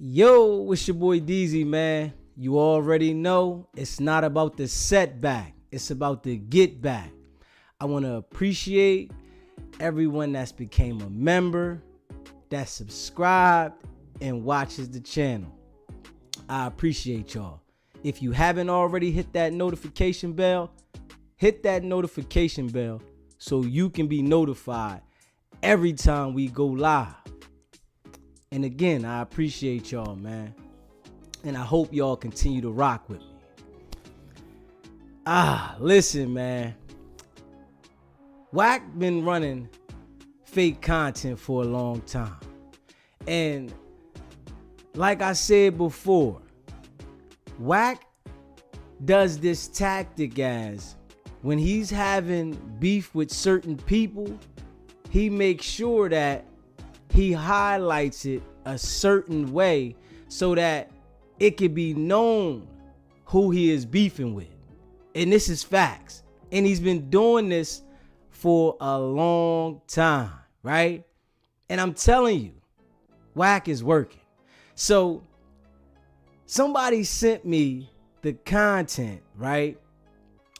Yo, it's your boy DZ, man. You already know it's not about the setback. It's about the get back. I want to appreciate everyone that's became a member, that subscribed, and watches the channel. I appreciate y'all. If you haven't already hit that notification bell, hit that notification bell so you can be notified every time we go live. And again, I appreciate y'all, man. And I hope y'all continue to rock with me. Listen, man. WACK been running fake content for a long time. And like I said before, WACK does this tactic as when he's having beef with certain people, he makes sure that he highlights it a certain way so that it can be known who he is beefing with. And this is facts. And he's been doing this for a long time, right? And I'm telling you, WACK is working. So somebody sent me the content, right?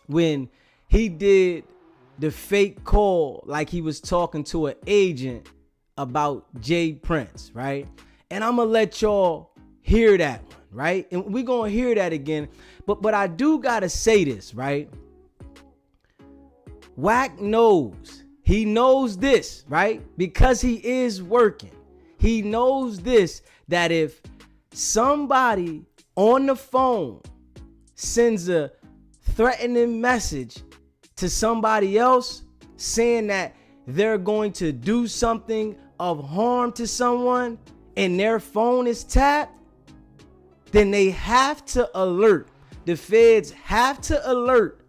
When he did the fake call, like he was talking to an agent about Jay Prince, right? And I'm gonna let y'all hear that one, right? And we're gonna hear that again. But I do gotta say this, right? WACK knows. He knows this, right? Because he is working. He knows this, that if somebody on the phone sends a threatening message to somebody else saying that they're going to do something of harm to someone and their phone is tapped, then they have to alert. The feds have to alert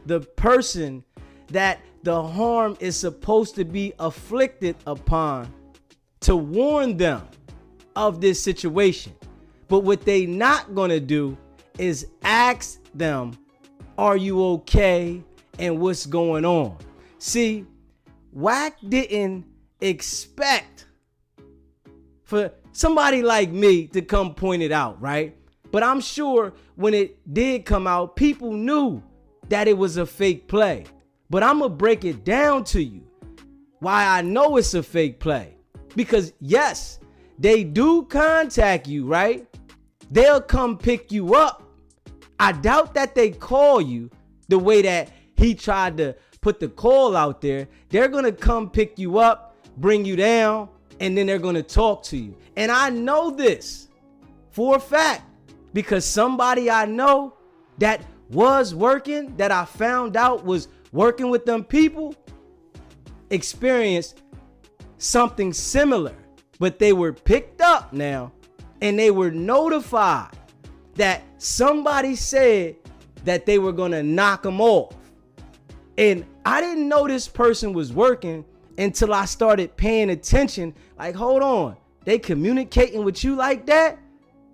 the person that the harm is supposed to be afflicted upon to warn them of this situation. But what they not gonna do is ask them, are you okay and what's going on? See, WACK didn't expect for somebody like me to come point it out, right? But I'm sure when it did come out, people knew that it was a fake play. But I'm gonna break it down to you why I know it's a fake play. Because yes, they do contact you, right? They'll come pick you up. I doubt that they call you the way that he tried to put the call out there. They're gonna come pick you up, bring you down, and then they're gonna talk to you. And I know this for a fact because somebody I know that was working, that I found out was working with them people, experienced something similar. But they were picked up now and they were notified that somebody said that they were gonna knock them off. And I didn't know this person was working until I started paying attention. Like, hold on, they communicating with you like that?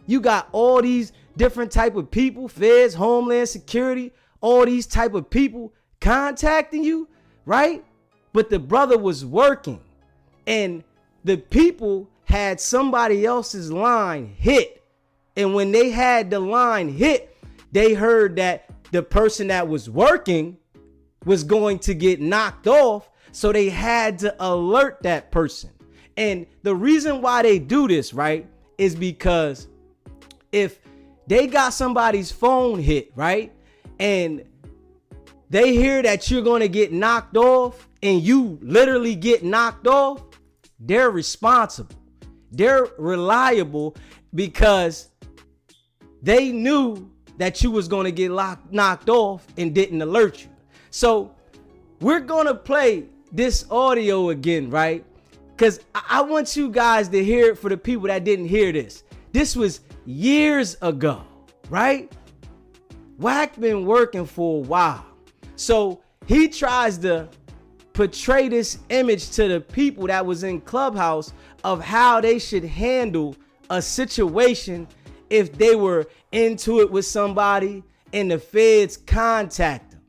You got all these different type of people, feds, Homeland Security, all these type of people contacting you, right? But the brother was working and the people had somebody else's line hit. And when they had the line hit, they heard that the person that was working was going to get knocked off. So they had to alert that person. And the reason why they do this, right, is because if they got somebody's phone hit, right, and they hear that you're going to get knocked off and you literally get knocked off, they're responsible. They're reliable because they knew that you was going to get knocked off and didn't alert you. So we're going to play this audio again, right? Because I want you guys to hear it for the people that didn't hear this. This was years ago, right? WACK been working for a while. So he tries to portray this image to the people that was in Clubhouse of how they should handle a situation if they were into it with somebody and the feds contact them.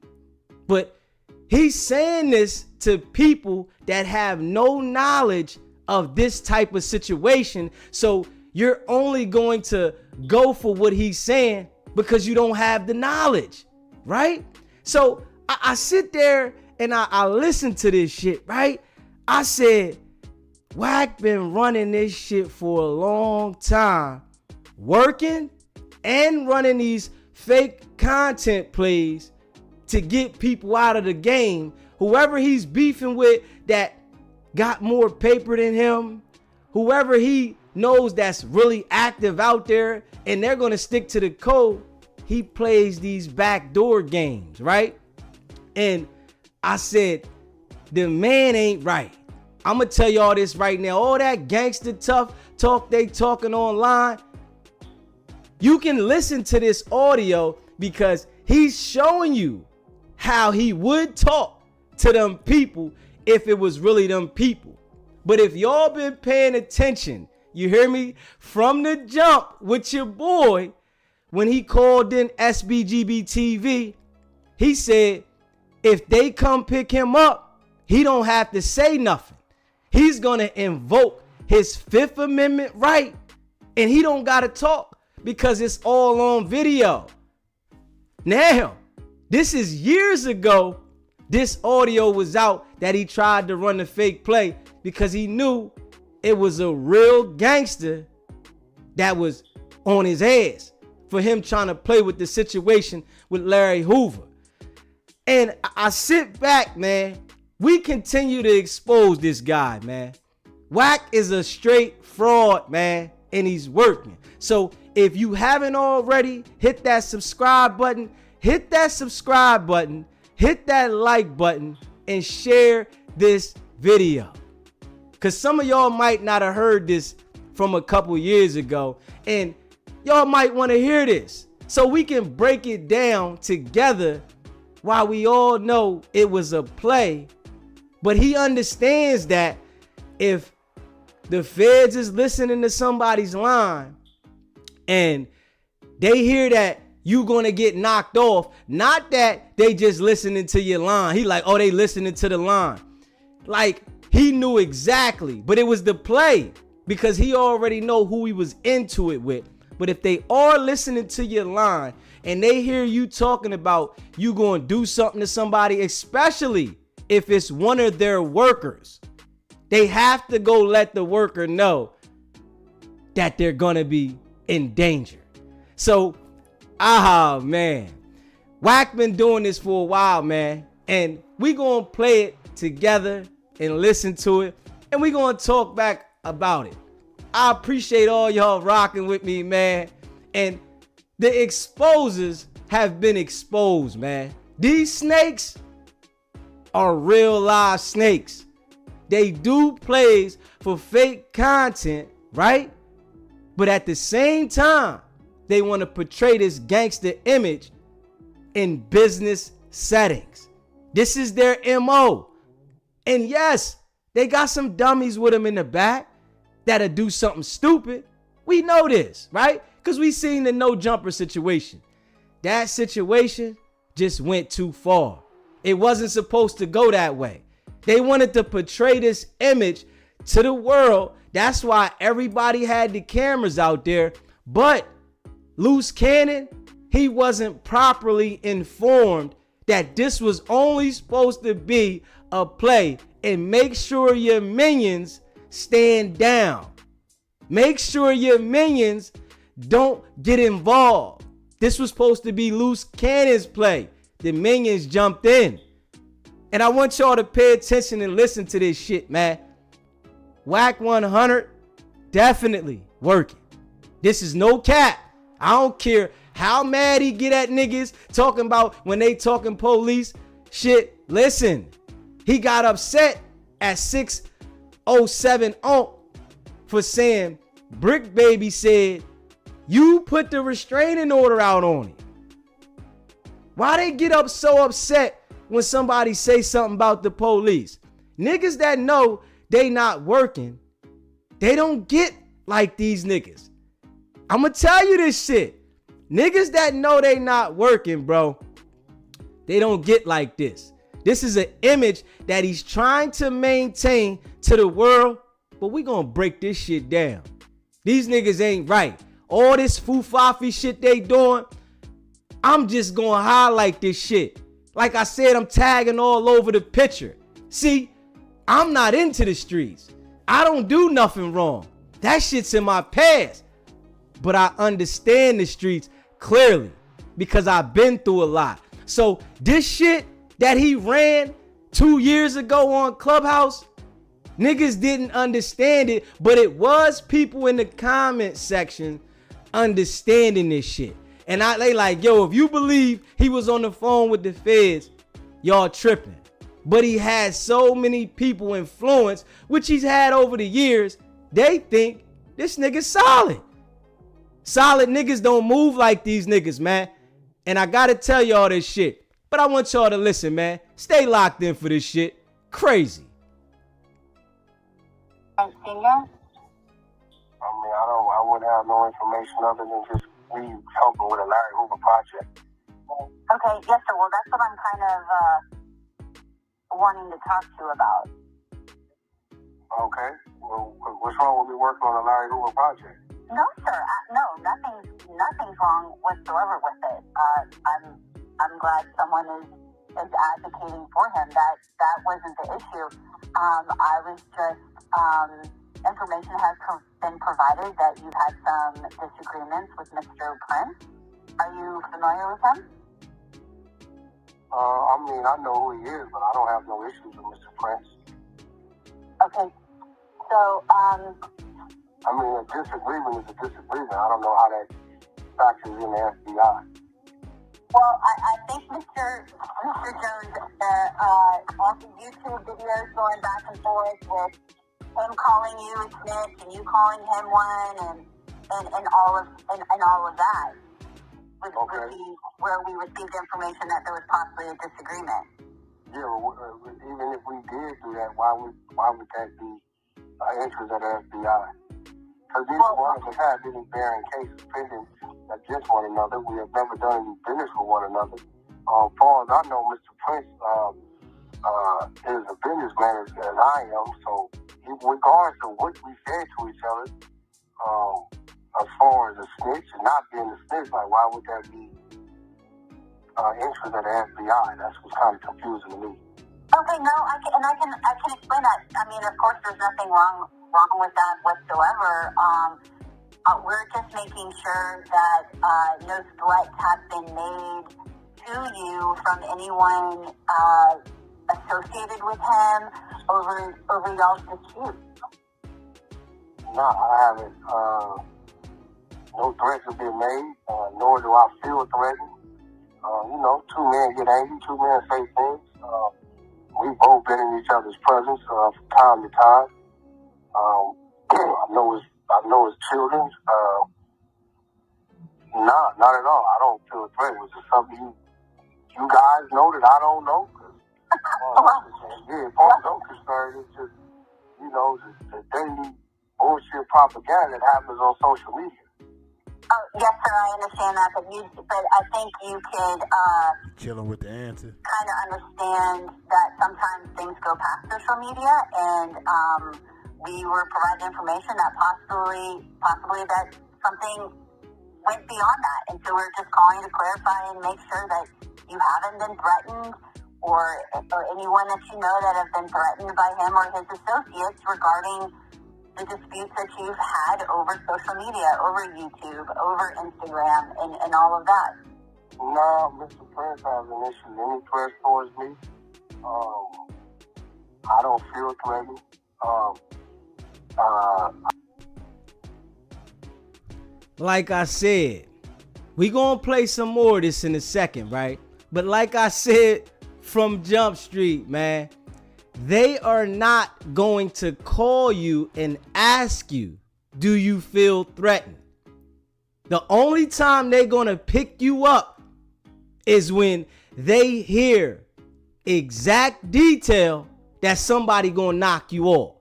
But he's saying this to people that have no knowledge of this type of situation. So you're only going to go for what he's saying because you don't have the knowledge, right? So I sit there and I listen to this shit, right? I said, WACK been running this shit for a long time, working and running these fake content plays to get people out of the game. Whoever he's beefing with that got more paper than him, whoever he knows that's really active out there and they're going to stick to the code, he plays these backdoor games, right? And I said, the man ain't right. I'm going to tell y'all this right now. All that gangster tough talk they talking online, you can listen to this audio because he's showing you how he would talk to them people if it was really them people. But if y'all been paying attention, you hear me, from the jump with your boy, when he called in SBGB TV, he said if they come pick him up, he don't have to say nothing. He's going to invoke his Fifth Amendment right, and he don't got to talk because it's all on video. Now, this is years ago. This audio was out that he tried to run the fake play because he knew it was a real gangster that was on his ass for him trying to play with the situation with Larry Hoover. And I sit back, man. We continue to expose this guy, man. WACK is a straight fraud, man, and he's working. So if you haven't already, hit that subscribe button, hit that like button, and share this video. Because some of y'all might not have heard this from a couple years ago, and y'all might want to hear this so we can break it down together while we all know it was a play. But he understands that if the feds is listening to somebody's line and they hear that you gonna get knocked off, not that they just listening to your line. He like, oh, they listening to the line. Like, he knew exactly, but it was the play because he already know who he was into it with. But if they are listening to your line and they hear you talking about you gonna do something to somebody, especially if it's one of their workers, they have to go let the worker know that they're gonna be in danger. So, man, WACK been doing this for a while, man, and we gonna play it together and listen to it, and we gonna talk back about it. I appreciate all y'all rocking with me, man, and the exposers have been exposed, man. These snakes are real live snakes. They do plays for fake content, right? But at the same time, they want to portray this gangster image in business settings. This is their MO. And yes, they got some dummies with them in the back that'll do something stupid. We know this, right? Because we seen the no jumper situation. That situation just went too far. It wasn't supposed to go that way. They wanted to portray this image to the world. That's why everybody had the cameras out there. But Loose Cannon, he wasn't properly informed that this was only supposed to be a play. And make sure your minions stand down. Make sure your minions don't get involved. This was supposed to be Loose Cannon's play. The minions jumped in. And I want y'all to pay attention and listen to this shit, man. WACK 100 definitely working. This is no cap. I don't care how mad he get at niggas talking about when they talking police shit. Listen, he got upset at 607 for saying Brick Baby said you put the restraining order out on him. Why they get up so upset when somebody say something about the police? Niggas that know they not working, they don't get like these niggas. I'm gonna tell you this shit. Niggas that know they not working, bro, they don't get like this. This is an image that he's trying to maintain to the world, but we gonna break this shit down. These niggas ain't right. All this foo-fafi shit they doing, I'm just gonna highlight this shit. Like I said, I'm tagging all over the picture. See, I'm not into the streets. I don't do nothing wrong. That shit's in my past. But I understand the streets clearly because I've been through a lot. So this shit that he ran 2 years ago on Clubhouse, niggas didn't understand it, but it was people in the comment section understanding this shit. And they like, yo, if you believe he was on the phone with the feds, y'all tripping. But he had so many people influenced, which he's had over the years, they think this nigga's solid. Solid niggas don't move like these niggas, man. And I gotta tell y'all this shit. But I want y'all to listen, man. Stay locked in for this shit. Crazy. I wouldn't have no information other than just me helping with a Larry Hoover project. Okay, yes, sir. Well, that's what I'm kind of wanting to talk to you about. Okay. Well, what's wrong with me working on a Larry Hoover project? No, sir. No, nothing's wrong whatsoever with it. I'm glad someone is advocating for him. That wasn't the issue. I was just information has been provided that you've had some disagreements with Mr. Prince. Are you familiar with him? I know who he is, but I don't have no issues with Mr. Prince. Okay. So, a disagreement is a disagreement. I don't know how that factors in the FBI. Well, I think Mr. Jones, on the YouTube videos going back and forth with him calling you a snitch and you calling him one and all of that would be where we received information that there was possibly a disagreement. Yeah, even if we did do that, why would that be interest of the FBI? Because neither one of us have any bearing cases pending against one another. We have never done any business with one another. As far as I know, Mr. Prince is a businessman as I am, so regardless of what we said to each other, as far as a snitch and not being a snitch, like why would that be interest of the FBI? That's what's kind of confusing to me. Okay, no, I can explain that. I mean, of course, there's nothing wrong with that whatsoever. We're just making sure that no threats have been made to you from anyone associated with him over y'all's dispute. No, I haven't. No threats have been made, nor do I feel threatened. Two men get angry, two men say things. We've both been in each other's presence from time to time. I know his children. Not at all. I don't feel threatened. Was it something you guys know that I don't know? As far as I'm concerned, it's just, the daily bullshit propaganda that happens on social media. Oh, yes, sir, I understand that, but I think you could chilling with the answer. Kind of understand that sometimes things go past social media, and we were provided information that possibly that something went beyond that, and so we're just calling to clarify and make sure that you haven't been threatened, or anyone that you know that have been threatened by him or his associates regarding the disputes that you've had over social media, over YouTube, over Instagram, and all of that. No, Mr. Prince has an issue. Any threat towards me, I don't feel threatened. Like I said, we gonna play some more of this in a second, right? But like I said from Jump Street, man, they are not going to call you and ask you, do you feel threatened? The only time they're going to pick you up is when they hear exact detail that somebody going to knock you off.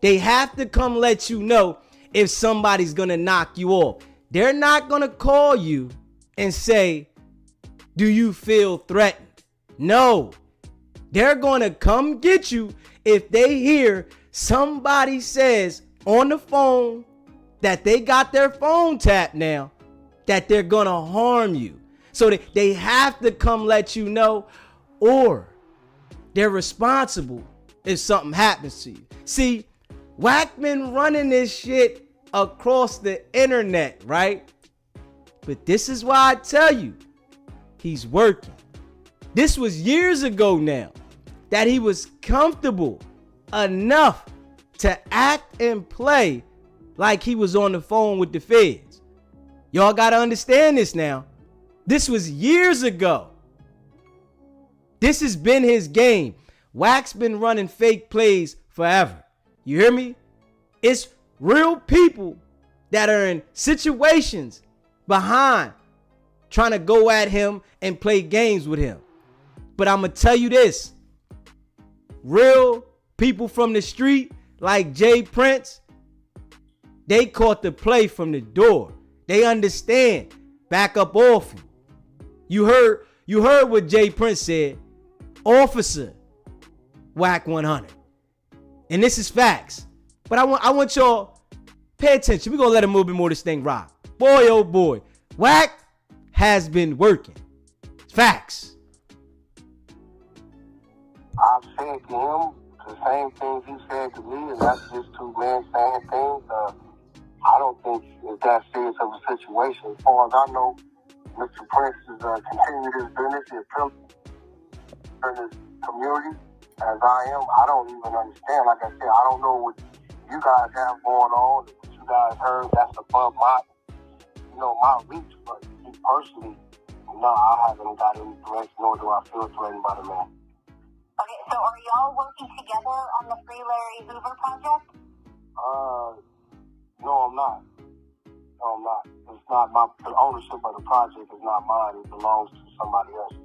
They have to come let you know if somebody's going to knock you off. They're not going to call you and say, do you feel threatened? No. They're going to come get you if they hear somebody says on the phone that they got their phone tapped now, that they're gonna harm you. So they have to come let you know, or they're responsible if something happens to you. See, WACK been running this shit across the internet, right? But this is why I tell you, he's working. This was years ago now that he was comfortable enough to act and play like he was on the phone with the feds. Y'all gotta understand this now. This was years ago. This has been his game. WACK's been running fake plays forever. You hear me? It's real people that are in situations behind trying to go at him and play games with him. But I'm going to tell you this. Real people from the street like Jay Prince, they caught the play from the door. They understand. Back up off him. You heard what Jay Prince said. Officer, WACK 100. And this is facts. But I want y'all pay attention. We're going to let a little bit more of this thing rock. Boy, oh boy. WACK has been working. Facts. I've said to him the same things he said to me, and that's just two men saying things. I don't think it's that serious of a situation. As far as I know, Mr. Prince is continuing his business. He's in his community, as I am. I don't even understand. Like I said, I don't know what you guys have going on. What you guys heard, that's above my reach. But me personally, no, I haven't got any threats, nor do I feel threatened by the man. Okay, so are y'all working together on the Free Larry Hoover project? No, I'm not. It's not the ownership of the project is not mine. It belongs to somebody else.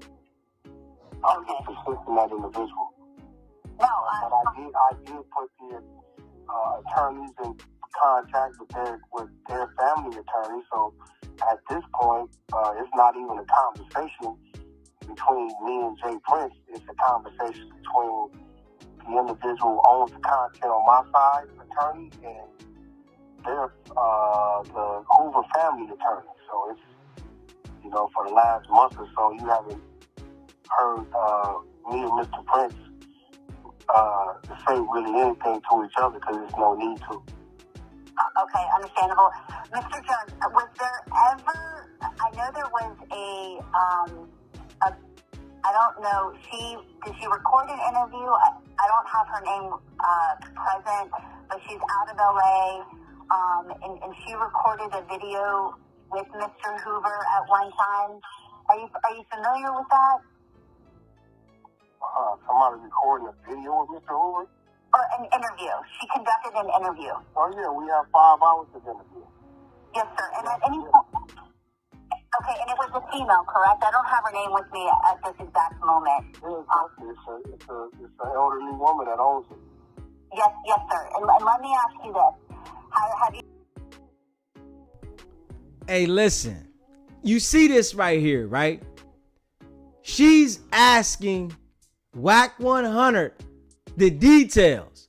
I'm just assisting that individual. No, but I did put the attorneys in contact with their family attorney. So at this point, it's not even a conversation between me and Jay Prince. It's a conversation between the individual who owns the content on my side, attorney, and their the Hoover family attorney. So it's, for the last month or so, you haven't heard me and Mr. Prince say really anything to each other because there's no need to. Okay, understandable. Mr. Jones, was there ever, I know there was I don't know, did she record an interview? I don't have her name present, but she's out of LA, and she recorded a video with Mr. Hoover at one time. Are you familiar with that? Somebody recording a video with Mr. Hoover? Or an interview. She conducted an interview. Oh, yeah, we have 5 hours of interview. Yes, sir. And at any point, okay, and it was a female, correct? I don't have her name with me at this exact moment. It's an elderly woman that owns it. Yes, sir. And let me ask you this. Have you... Hey, listen. You see this right here, right? She's asking WACK 100 the details.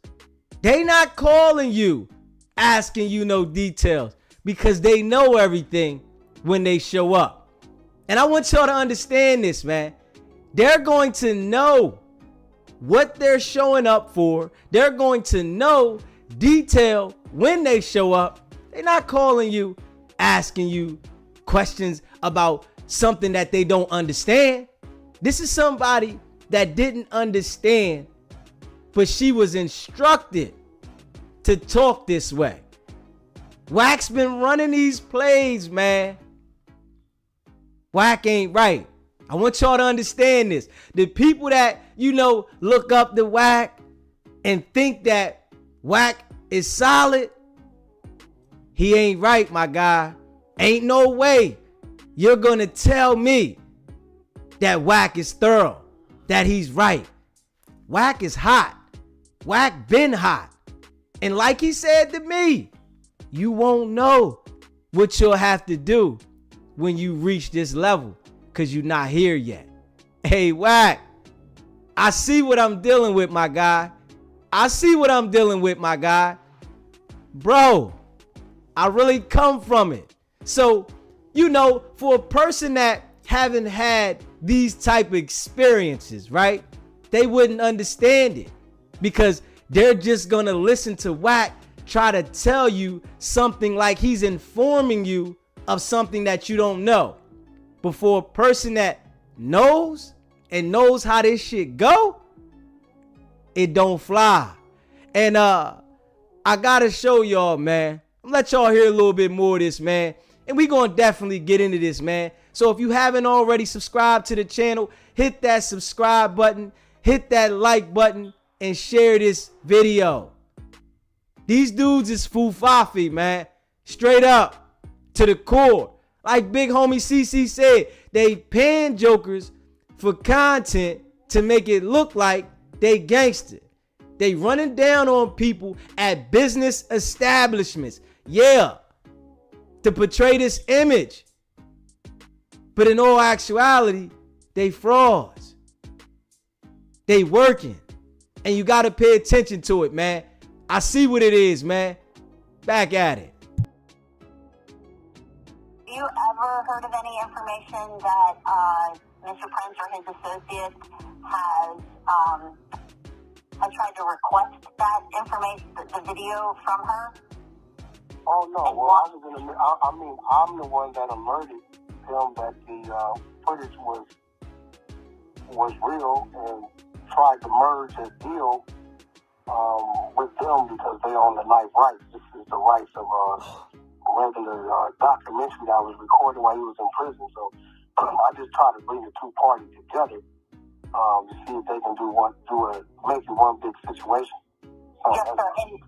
They not calling you, asking you no details, because they know everything when they show up. And I want y'all to understand this, man. They're going to know what they're showing up for. They're going to know detail when they show up. They're not calling you, asking you questions about something that they don't understand. This is somebody that didn't understand, but she was instructed to talk this way. WACK's been running these plays, man. WACK ain't right. I want y'all to understand this. The people that, look up the WACK and think that WACK is solid, he ain't right, my guy. Ain't no way you're going to tell me that WACK is thorough, that he's right. WACK is hot. WACK been hot. And like he said to me, you won't know what you'll have to do when you reach this level, because you're not here yet. Hey, WACK, I see what I'm dealing with, my guy. I see what I'm dealing with, my guy. Bro, I really come from it. So, you know, for a person that haven't had these type of experiences, right? They wouldn't understand it because they're just gonna listen to WACK try to tell you something like he's informing you of something that you don't know. But for a person that knows and knows how this shit go, it don't fly. And I gotta show y'all, man. I'm gonna let y'all hear a little bit more of this, man. And we gonna definitely get into this, man. So if you haven't already subscribed to the channel, hit that subscribe button, hit that like button, and share this video. These dudes is fufafi, man. Straight up to the core. Like big homie CC said, they pan jokers for content to make it look like they gangster. They running down on people at business establishments. Yeah. To portray this image. But in all actuality, they frauds. They working. And you got to pay attention to it, man. I see what it is, man. Back at it. Have you ever heard of any information that Mr. Prince or his associates has tried to request that information, the video from her? Oh no! Well, I'm the one that alerted them that the footage was real and tried to merge a deal with them because they own the life rights. This is the rights of regular documentary that was recorded while he was in prison. So I just try to bring the two parties together to see if they can make it one big situation. Yes, sir. And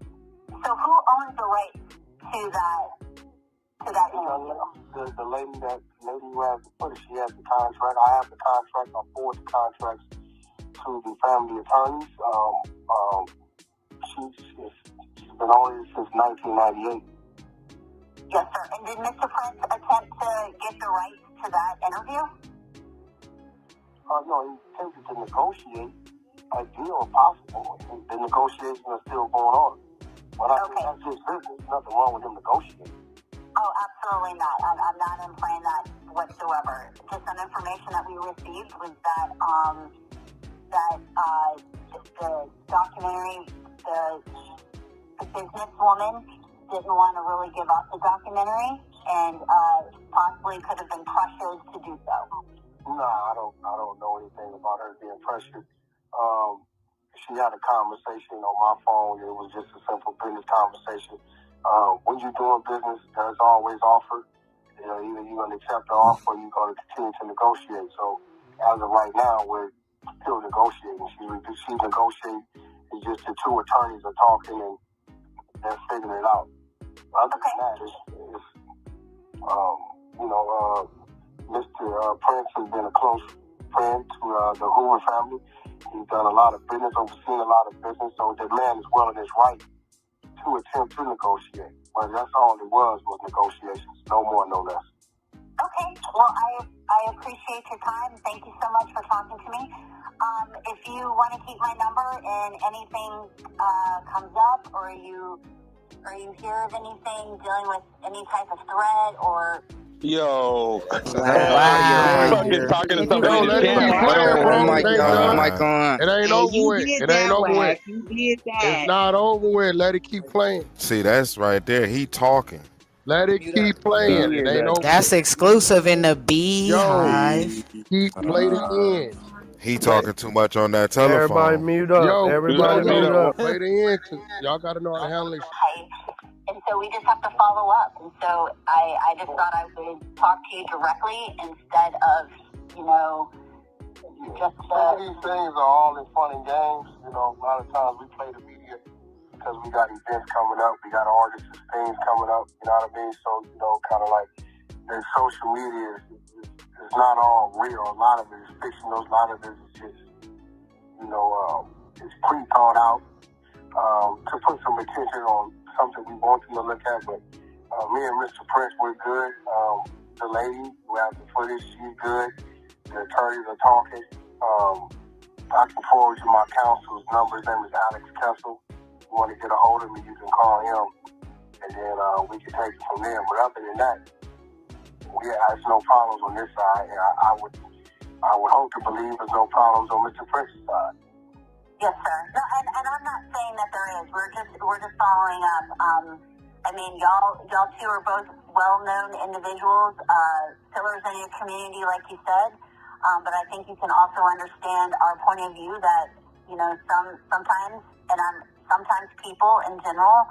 so who owns the rights to that interview? The lady who has the footage, she has the contract. I have the contract. I forward the contracts to the family attorneys. She's been on it since 1998. Yes, sir. And did Mr. Prince attempt to get the rights to that interview? No, he attempted to negotiate a deal if possible. The negotiations are still going on. But I think that's his business. Nothing wrong with him negotiating. Oh, absolutely not. I'm not implying that whatsoever. Just some information that we received was that the documentary, the businesswoman didn't want to really give up the documentary and possibly could have been pressured to do so. Nah, I don't know anything about her being pressured. She had a conversation on my phone. It was just a simple business conversation. When you're doing business, there's always offer. You know, either you're going to accept the offer or you're going to continue to negotiate. So as of right now, we're still negotiating. She's negotiating. It's just the two attorneys are talking and they're figuring it out. Other than that, Mr. Prince has been a close friend to the Hoover family. He's done a lot of business, overseen a lot of business, so the man is well in his right to attempt to negotiate. But that's all it was negotiations. No more, no less. Okay. Well, I appreciate your time. Thank you so much for talking to me. If you want to keep my number and anything comes up or you hear of anything dealing with any type of threat or... Yo. Wow. Fucking talking to Yo, somebody. let it keep playing, bro. Oh my It ain't God. done. Mic on. It ain't over with. It ain't over with. You did that. It's not over with. Let it keep playing. See, that's right there. He talking. Let it keep playing. It ain't over. That's exclusive in the Beehive. Keep playing it in. He talking too much on that telephone. Everybody mute up. Yo, Everybody mute up. Play the end. 'Cause y'all got to know how to handle it. And so we just have to follow up. And so I just thought I would talk to you directly instead of, just... Some of these things are all in fun and games. You know, a lot of times we play the media because we got events coming up. We got artists and things coming up. You know what I mean? So, kind of like the social media is not all real. A lot of it is fictional. A lot of it is just, it's pre-thought out to put some attention on something we want them to look at, but me and Mr. Prince, we're good. The lady who has the footage, she's good. The attorneys are talking. I can forward you my counsel's number. His name is Alex Kessel. If you want to get a hold of me, you can call him and then we can take it from there. But other than that, there's no problems on this side, and I would hope to believe there's no problems on Mr. Prince's side. Yes, sir. No, and I'm not saying that there is. We're just following up. I mean, y'all two are both well-known individuals, pillars in your community, like you said. But I think you can also understand our point of view that, you know, sometimes people in general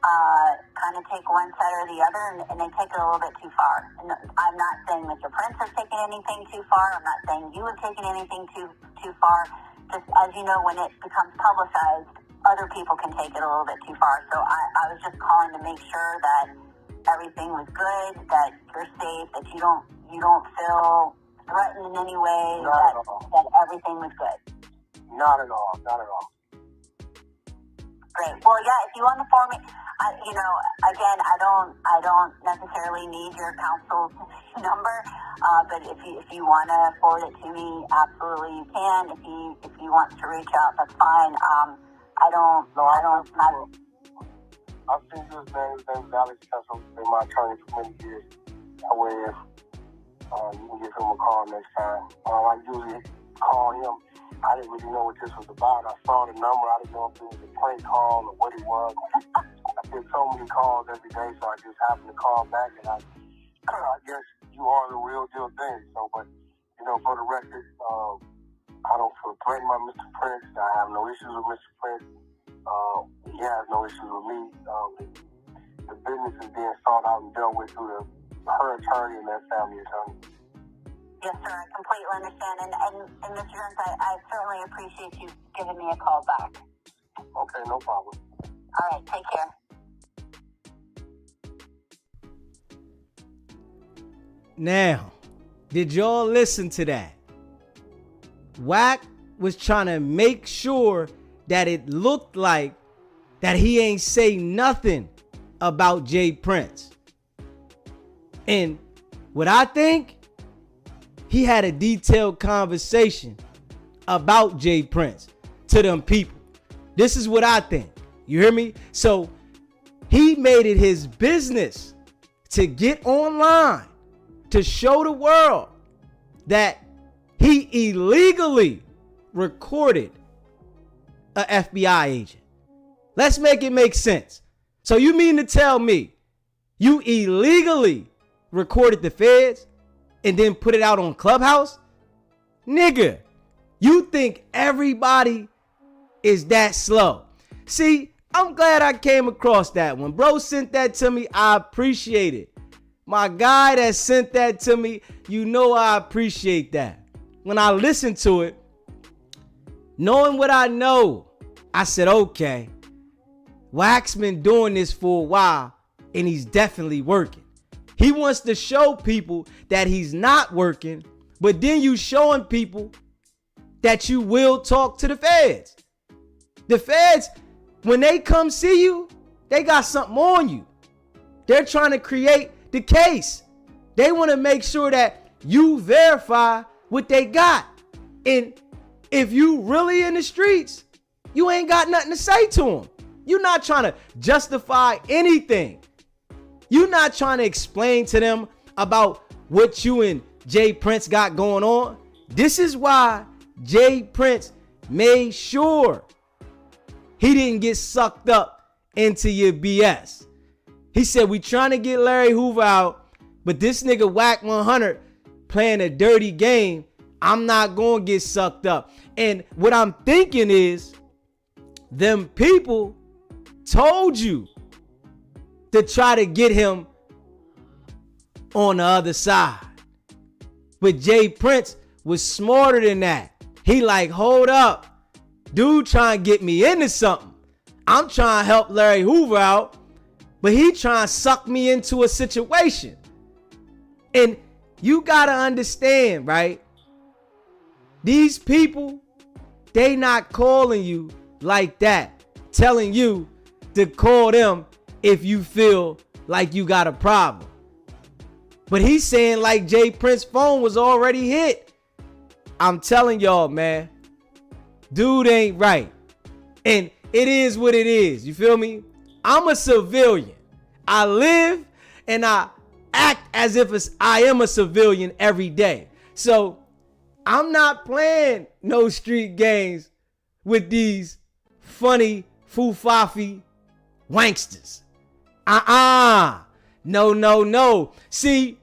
kind of take one side or the other, and they take it a little bit too far. And I'm not saying Mr. Prince has taken anything too far. I'm not saying you have taken anything too far. Just as you know, when it becomes publicized, other people can take it a little bit too far. So I was just calling to make sure that everything was good, that you're safe, that you don't feel threatened in any way, that everything was good. Not at all. Not at all. Great. Well, yeah, if you want to form it, again, I don't necessarily need your counsel's number, but if you want to forward it to me, absolutely you can. If he wants to reach out, that's fine. I've seen you. His name's Alex Kessel. He's been my attorney for many years. That way, if you can give him a call next time. I usually call him. I didn't really know what this was about. I saw the number. I didn't know if it was a prank call or what it was. I get so many calls every day, so I just happened to call back, and I guess you are the real deal thing. So, but, you know, for the record, I don't feel threatened by Mr. Prince. I have no issues with Mr. Prince. He has no issues with me. The business is being sought out and dealt with through her attorney and their family attorney. Yes, sir. I completely understand. And Mr. Jones, I certainly appreciate you giving me a call back. Okay, no problem. All right, take care. Now, did y'all listen to that? WACK was trying to make sure that it looked like that he ain't say nothing about Jay Prince. And what I think, he had a detailed conversation about Jay Prince to them people. This is what I think. You hear me? So he made it his business to get online to show the world that he illegally recorded a FBI agent. Let's make it make sense. So you mean to tell me you illegally recorded the feds and then put it out on Clubhouse? Nigga, you think everybody is that slow? See, I'm glad I came across that one. Bro sent that to me. I appreciate it. My guy that sent that to me, you know I appreciate that. When I listened to it, knowing what I know, I said, okay, WACK's been doing this for a while and he's definitely working. He wants to show people that he's not working, but then you showing people that you will talk to the feds. The feds, when they come see you, they got something on you. They're trying to create the case. They want to make sure that you verify what they got. And if you really in the streets, you ain't got nothing to say to them. You're not trying to justify anything. You're not trying to explain to them about what you and Jay Prince got going on. This is why Jay Prince made sure he didn't get sucked up into your BS. He said, we trying to get Larry Hoover out, but this nigga WACK 100 playing a dirty game. I'm not going to get sucked up. And what I'm thinking is, them people told you to try to get him on the other side. But Jay Prince was smarter than that. He like, hold up. Dude trying to get me into something. I'm trying to help Larry Hoover out, but he trying to suck me into a situation. And you got to understand, right? These people, they not calling you like that, telling you to call them if you feel like you got a problem. But he's saying like Jay Prince's phone was already hit. I'm telling y'all, man, dude ain't right. And it is what it is. You feel me? I'm a civilian. I live and I act as if I am a civilian every day. So I'm not playing no street games with these funny foo-fafi wanksters. No. See,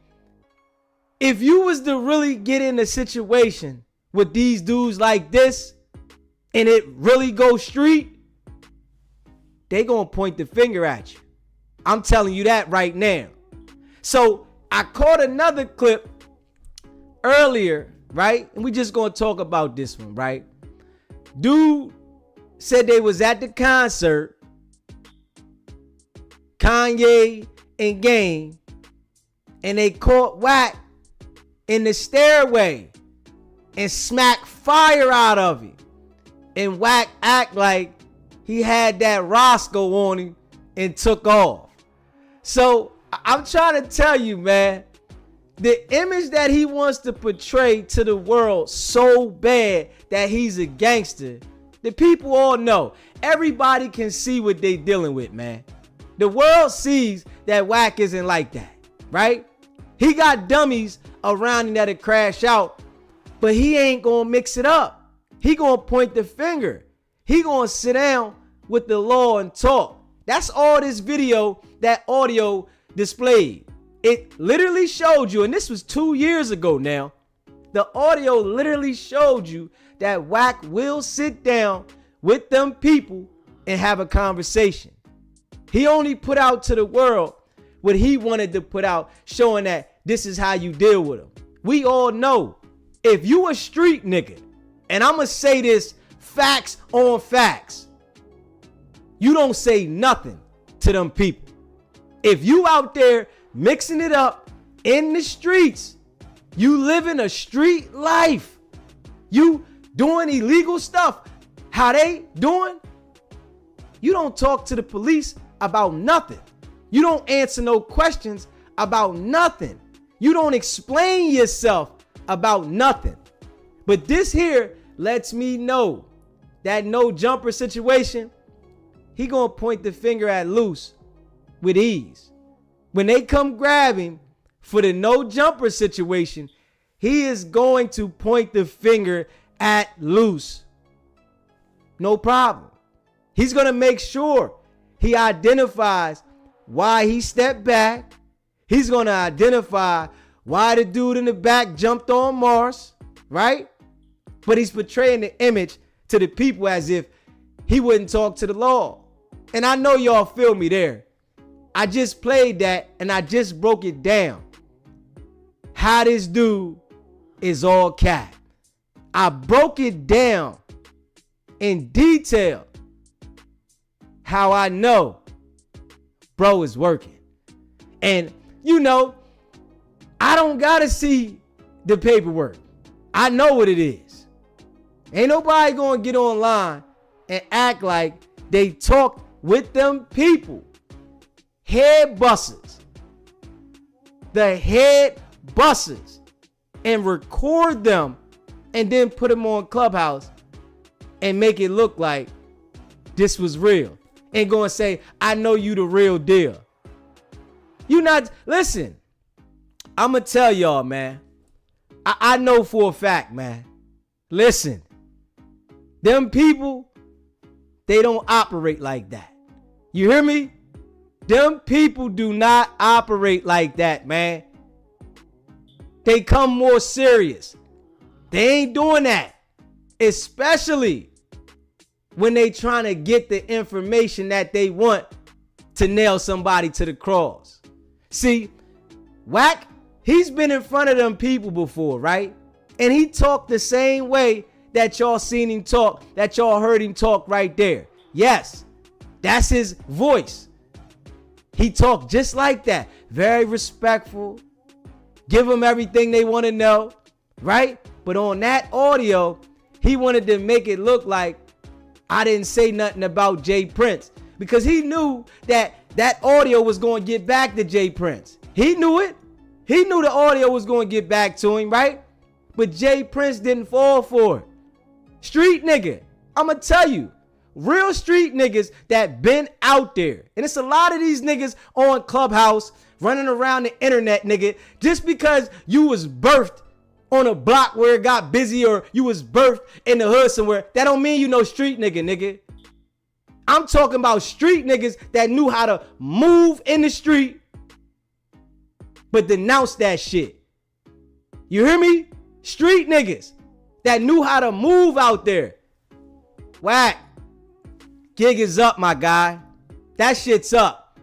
if you was to really get in a situation with these dudes like this and it really go street, they gonna point the finger at you. I'm telling you that right now. So I caught another clip earlier, right? And we just gonna talk about this one, right? Dude said they was at the concert, Kanye and Game, and they caught WACK in the stairway and smacked fire out of him. And WACK act like he had that Roscoe on him and took off. So I'm trying to tell you, man, the image that he wants to portray to the world so bad that he's a gangster, the people all know. Everybody can see what they dealing with, man. The world sees that WACK isn't like that, right? He got dummies around him that'll crash out, but he ain't gonna mix it up. He gonna point the finger. He gonna sit down with the law and talk. That's all this video, that audio displayed. It literally showed you, and this was 2 years ago now, the audio literally showed you that WACK will sit down with them people and have a conversation. He only put out to the world what he wanted to put out, showing that this is how you deal with them. We all know, if you a street nigga, and I'm gonna say this facts on facts, you don't say nothing to them people. If you out there mixing it up in the streets, you living a street life, you doing illegal stuff, how they doing, you don't talk to the police about nothing. You don't answer no questions about nothing. You don't explain yourself about nothing. But this here lets me know that no jumper situation, he gonna point the finger at Loose with ease. When they come grab him for the no jumper situation, he is going to point the finger at Loose. No problem. He's gonna make sure he identifies why he stepped back. He's gonna identify why the dude in the back jumped on Mars, right? But he's portraying the image to the people as if he wouldn't talk to the law. And I know y'all feel me there. I just played that and I just broke it down. How this dude is all cap. I broke it down in detail how I know bro is working. And you know, I don't gotta see the paperwork. I know what it is. Ain't nobody gonna get online and act like they talk with them people. Head busters. The head busters. And record them and then put them on Clubhouse and make it look like this was real. And go and say, I know you the real deal. You not, listen, I'm going to tell y'all, man. I know for a fact, man. Listen, them people, they don't operate like that. You hear me? Them people do not operate like that, man. They come more serious. They ain't doing that. Especially when they trying to get the information that they want to nail somebody to the cross. See, WACK, he's been in front of them people before, right? And he talked the same way that y'all seen him talk, that y'all heard him talk right there. Yes, that's his voice. He talked just like that. Very respectful. Give them everything they want to know, right? But on that audio, he wanted to make it look like I didn't say nothing about Jay Prince, because he knew that that audio was going to get back to Jay Prince. He knew it. He knew the audio was going to get back to him, right? But Jay Prince didn't fall for it. Street nigga, I'm going to tell you, real street niggas that been out there. And it's a lot of these niggas on Clubhouse running around the internet, nigga. Just because you was birthed on a block where it got busy or you was birthed in the hood somewhere, that don't mean you know street nigga. I'm talking about street niggas that knew how to move in the street, but denounce that shit. You hear me? Street niggas that knew how to move out there. Whack. Gig is up, my guy. That shit's up.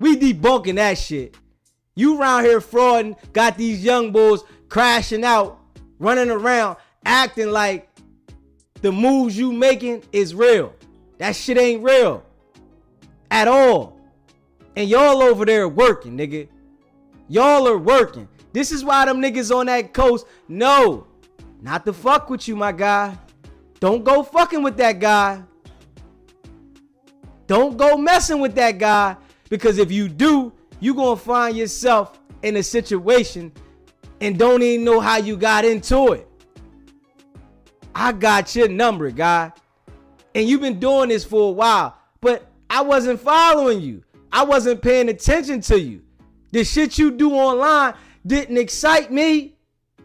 We debunking that shit. You around here frauding, got these young bulls crashing out, running around, acting like the moves you making is real. That shit ain't real at all. And y'all over there working, nigga. Y'all are working. This is why them niggas on that coast know not to fuck with you, my guy. Don't go fucking with that guy. Don't go messing with that guy, because if you do, you gonna find yourself in a situation and don't even know how you got into it. I got your number, guy. And you've been doing this for a while, but I wasn't following you. I wasn't paying attention to you. The shit you do online didn't excite me.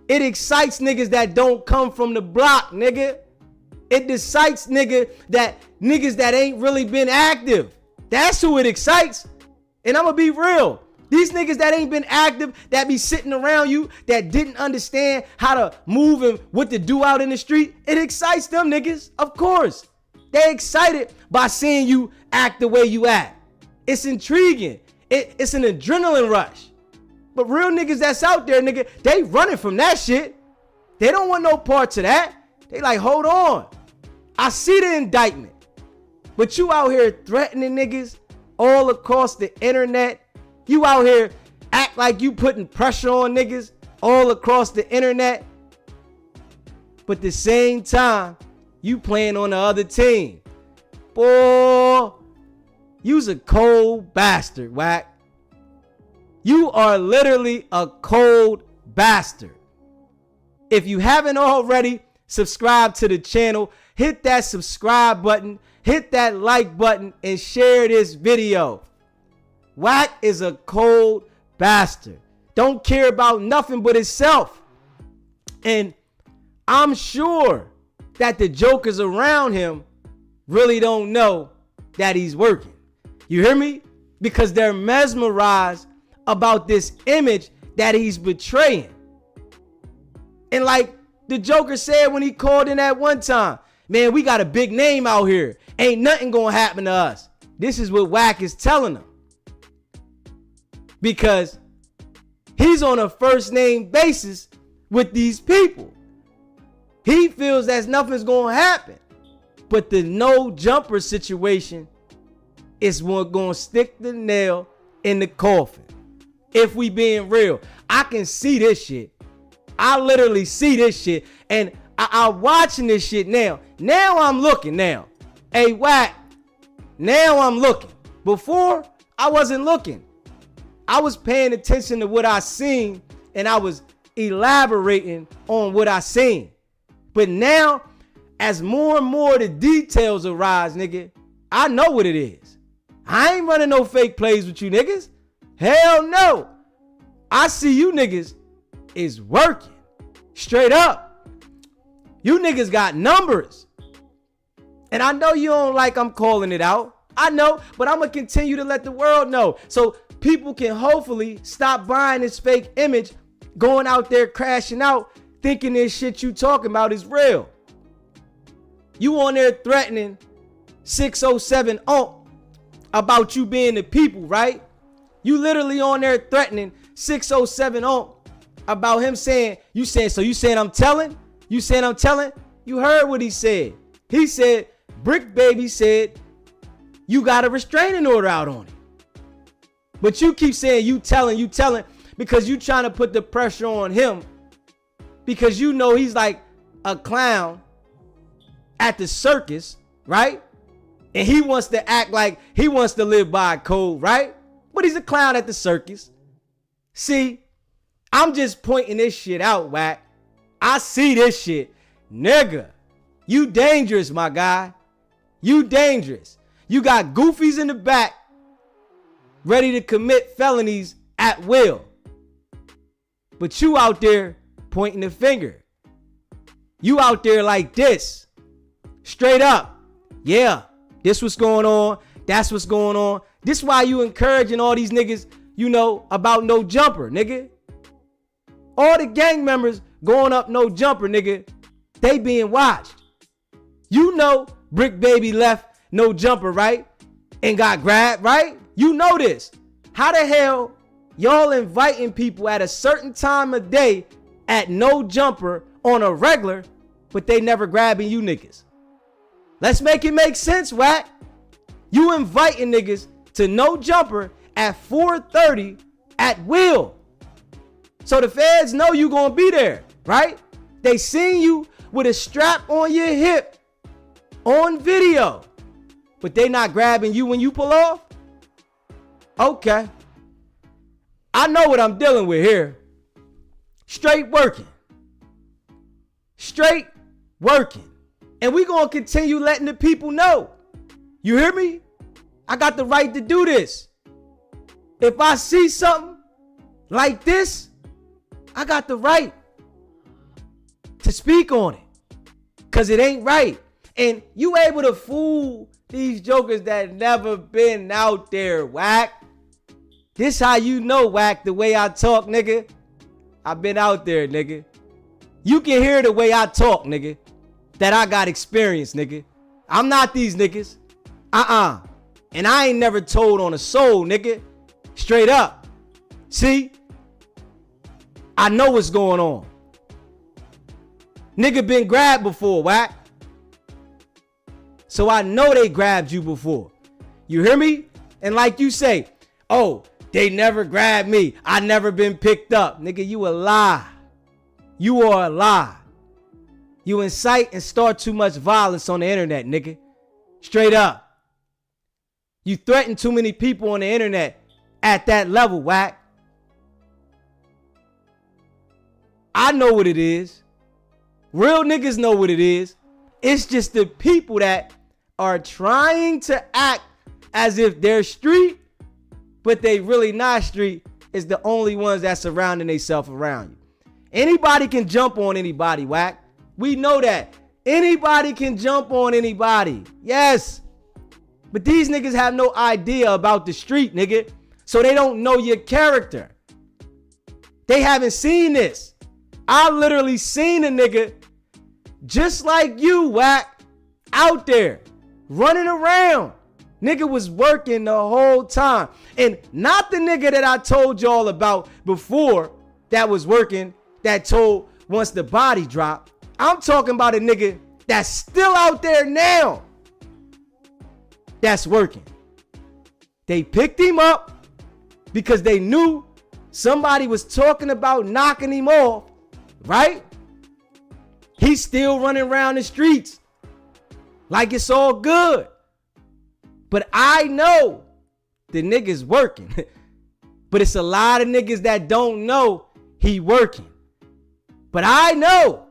It excites niggas that don't come from the block, nigga. It excites niggas that ain't really been active. That's who it excites. And I'm gonna be real. These niggas that ain't been active, that be sitting around you, that didn't understand how to move and what to do out in the street, it excites them niggas, of course. They excited by seeing you act the way you act. It's intriguing. It's an adrenaline rush. But real niggas that's out there, nigga, they running from that shit. They don't want no parts of that. They like, hold on. I see the indictment. But you out here threatening niggas all across the internet. You out here act like you putting pressure on niggas all across the internet. But at the same time, you playing on the other team. Boy, you's a cold bastard, Wack. You are literally a cold bastard. If you haven't already subscribed to the channel, hit that subscribe button, hit that like button, and share this video. Wack is a cold bastard. Don't care about nothing but himself. And I'm sure that the jokers around him really don't know that he's working. You hear me? Because they're mesmerized about this image that he's betraying. And like the Joker said when he called in that one time, man, we got a big name out here. Ain't nothing gonna happen to us. This is what Wack is telling them. Because he's on a first name basis with these people. He feels that nothing's gonna happen. But the no jumper situation is what gonna stick the nail in the coffin. If we being real, I can see this shit. I literally see this shit. And I'm watching this shit now. Now I'm looking now. Hey, Wack. Now I'm looking. Before, I wasn't looking. I was paying attention to what I seen, and I was elaborating on what I seen. But now, as more and more the details arise, nigga, I know what it is. I ain't running no fake plays with you niggas. Hell no. I see you niggas is working. Straight up. You niggas got numbers. And I know you don't like I'm calling it out. I know, but I'm going to continue to let the world know. So people can hopefully stop buying this fake image, going out there crashing out, thinking this shit you talking about is real. You on there threatening 607 about you being the people, right? You literally on there threatening 607 about him saying, you saying I'm telling? You saying I'm telling? You heard what he said. He said, Brick Baby said, you got a restraining order out on him. But you keep saying you telling, because you trying to put the pressure on him, because you know he's like a clown at the circus, right? And he wants to act like he wants to live by a code, right? But he's a clown at the circus. See, I'm just pointing this shit out, Wack. I see this shit. Nigga, you dangerous, my guy. You dangerous. You got goofies in the back ready to commit felonies at will. But you out there pointing the finger. You out there like this. Straight up. Yeah, this what's going on. That's what's going on. This why you encouraging all these niggas, you know, about no jumper, nigga. All the gang members going up no jumper, nigga. They being watched. You know Brick Baby left no jumper, right? And got grabbed, right? You know this. How the hell y'all inviting people at a certain time of day at no jumper on a regular, but they never grabbing you niggas? Let's make it make sense, WACK. You inviting niggas to no jumper at 4:30 at will. So the feds know you gonna be there, right? They seen you with a strap on your hip on video, but they not grabbing you when you pull off? Okay. I know what I'm dealing with here. Straight working. Straight working. And we gonna continue letting the people know. You hear me? I got the right to do this. If I see something like this, I got the right to speak on it. Cause it ain't right. And you able to fool these jokers that never been out there, WACK. This how you know, WACK, the way I talk, nigga. I've been out there, nigga. You can hear the way I talk, nigga, that I got experience, nigga. I'm not these niggas. And I ain't never told on a soul, nigga. Straight up. See? I know what's going on. Nigga been grabbed before, WACK. So I know they grabbed you before. You hear me? And like you say, oh, they never grabbed me. I never been picked up. Nigga, you a lie. You are a lie. You incite and start too much violence on the internet, nigga. Straight up. You threaten too many people on the internet at that level, WACK. I know what it is. Real niggas know what it is. It's just the people that are trying to act as if they're street, but they really not street, is the only ones that's surrounding themselves around you. Anybody can jump on anybody, WACK. We know that. Anybody can jump on anybody. Yes. But these niggas have no idea about the street, nigga. So they don't know your character. They haven't seen this. I literally seen a nigga just like you, WACK, out there running around. Nigga was working the whole time. And not the nigga that I told y'all about before that was working, that told once the body dropped. I'm talking about a nigga that's still out there now that's working. They picked him up because they knew somebody was talking about knocking him off, right? He's still running around the streets like it's all good. But I know the nigga's working. But it's a lot of niggas that don't know he working. But I know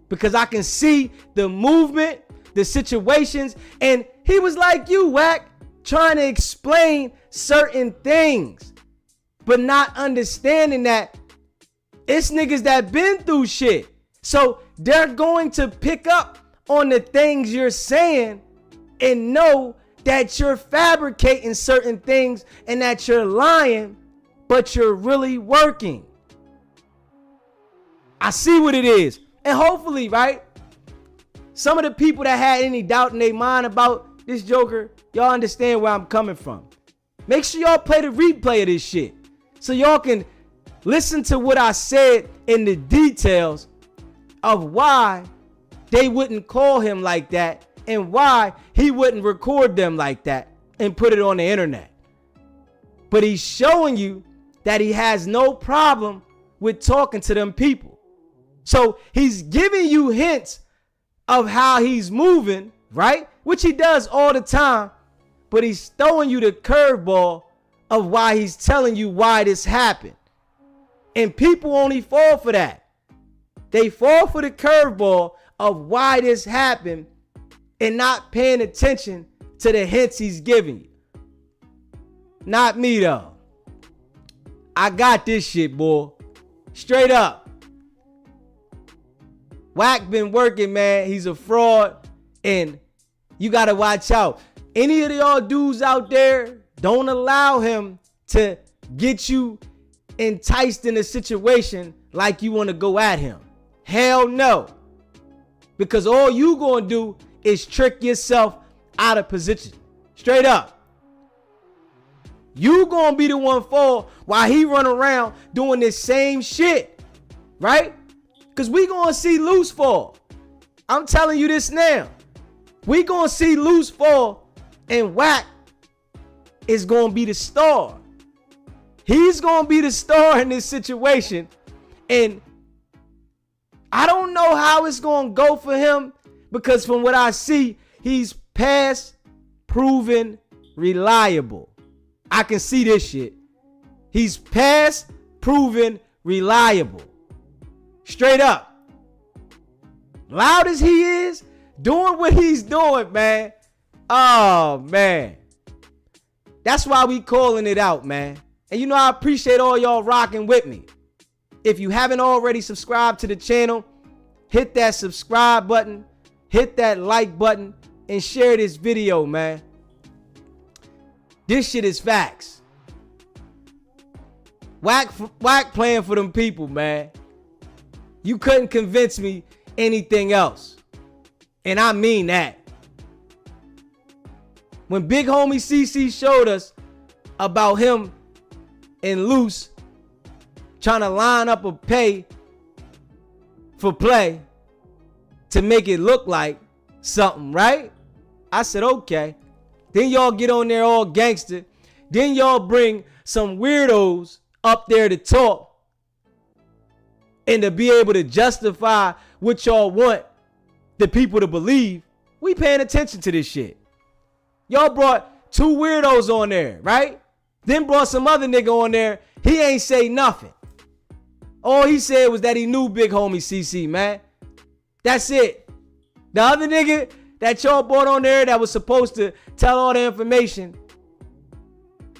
because I can see the movement, the situations, and he was like you, WACK, trying to explain certain things, but not understanding that it's niggas that been through shit. So they're going to pick up on the things you're saying and know that you're fabricating certain things and that you're lying, but you're really working. I see what it is. And hopefully, right, some of the people that had any doubt in their mind about this joker, y'all understand where I'm coming from. Make sure y'all play the replay of this shit so y'all can listen to what I said in the details of why they wouldn't call him like that and why he wouldn't record them like that and put it on the internet. But he's showing you that he has no problem with talking to them people. So he's giving you hints of how he's moving, right? Which he does all the time, but he's throwing you the curveball of why he's telling you why this happened. And people only fall for that. They fall for the curveball of why this happened and not paying attention to the hints he's giving you. Not me though. I got this shit, boy. Straight up. WACK been working, man. He's a fraud, and you gotta watch out. Any of y'all dudes out there, don't allow him to get you enticed in a situation like you want to go at him. Hell no. Because all you gonna do is trick yourself out of position. Straight up. You gonna be the one fall while he run around doing this same shit. Right? Because we gonna see Loose fall. I'm telling you this now. We gonna see Loose fall, and WACK is gonna be the star. He's gonna be the star in this situation. And I don't know how it's gonna go for him, because from what I see, he's past proven reliable. I can see this shit. He's past proven reliable. Straight up. Loud as he is, doing what he's doing, man. Oh, man. That's why we calling it out, man. And you know, I appreciate all y'all rocking with me. If you haven't already subscribed to the channel, hit that subscribe button, hit that like button, and share this video, man. This shit is facts. WACK playing for them people, man. You couldn't convince me anything else. And I mean that. When Big Homie CC showed us about him and Loose trying to line up a pay for play to make it look like something, right? I said, okay. Then y'all get on there all gangster. Then y'all bring some weirdos up there to talk and to be able to justify what y'all want the people to believe. We paying attention to this shit. Y'all brought two weirdos on there, right? Then brought some other nigga on there. He ain't say nothing. All he said was that he knew Big Homie CC, man. That's it. The other nigga that y'all brought on there that was supposed to tell all the information,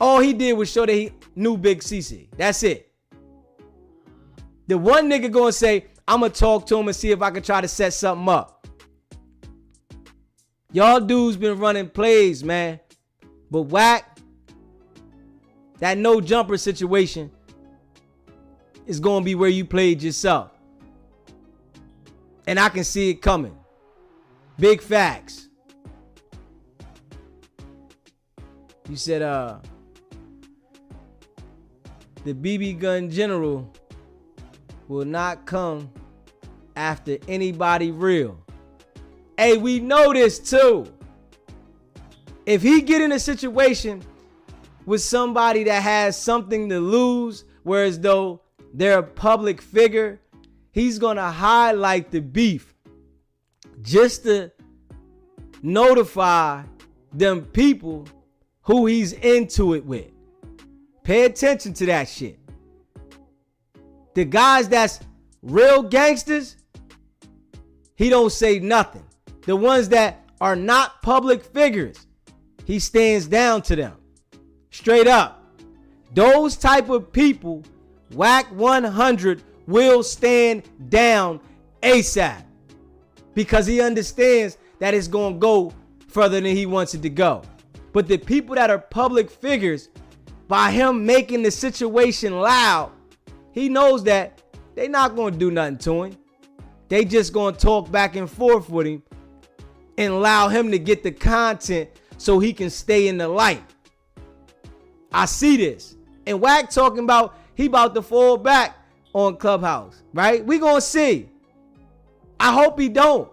all he did was show that he knew Big CC. That's it. The one nigga gonna say, I'm gonna talk to him and see if I can try to set something up. Y'all dudes been running plays, man. But WACK, that no jumper situation is gonna be where you played yourself. And I can see it coming. Big facts. You said the BB gun general will not come after anybody real. Hey, we know this too. If he get in a situation with somebody that has something to lose, whereas though they're a public figure, he's gonna highlight the beef just to notify them people who he's into it with. Pay attention to that shit. The guys that's real gangsters, he don't say nothing. The ones that are not public figures, he stands down to them. Straight up. Those type of people, WACK 100 will stand down ASAP. Because he understands that it's going to go further than he wants it to go. But the people that are public figures, by him making the situation loud, he knows that they not going to do nothing to him. They just going to talk back and forth with him and allow him to get the content so he can stay in the light. I see this. And WACK talking about he about to fall back on Clubhouse, right? We going to see. I hope he don't.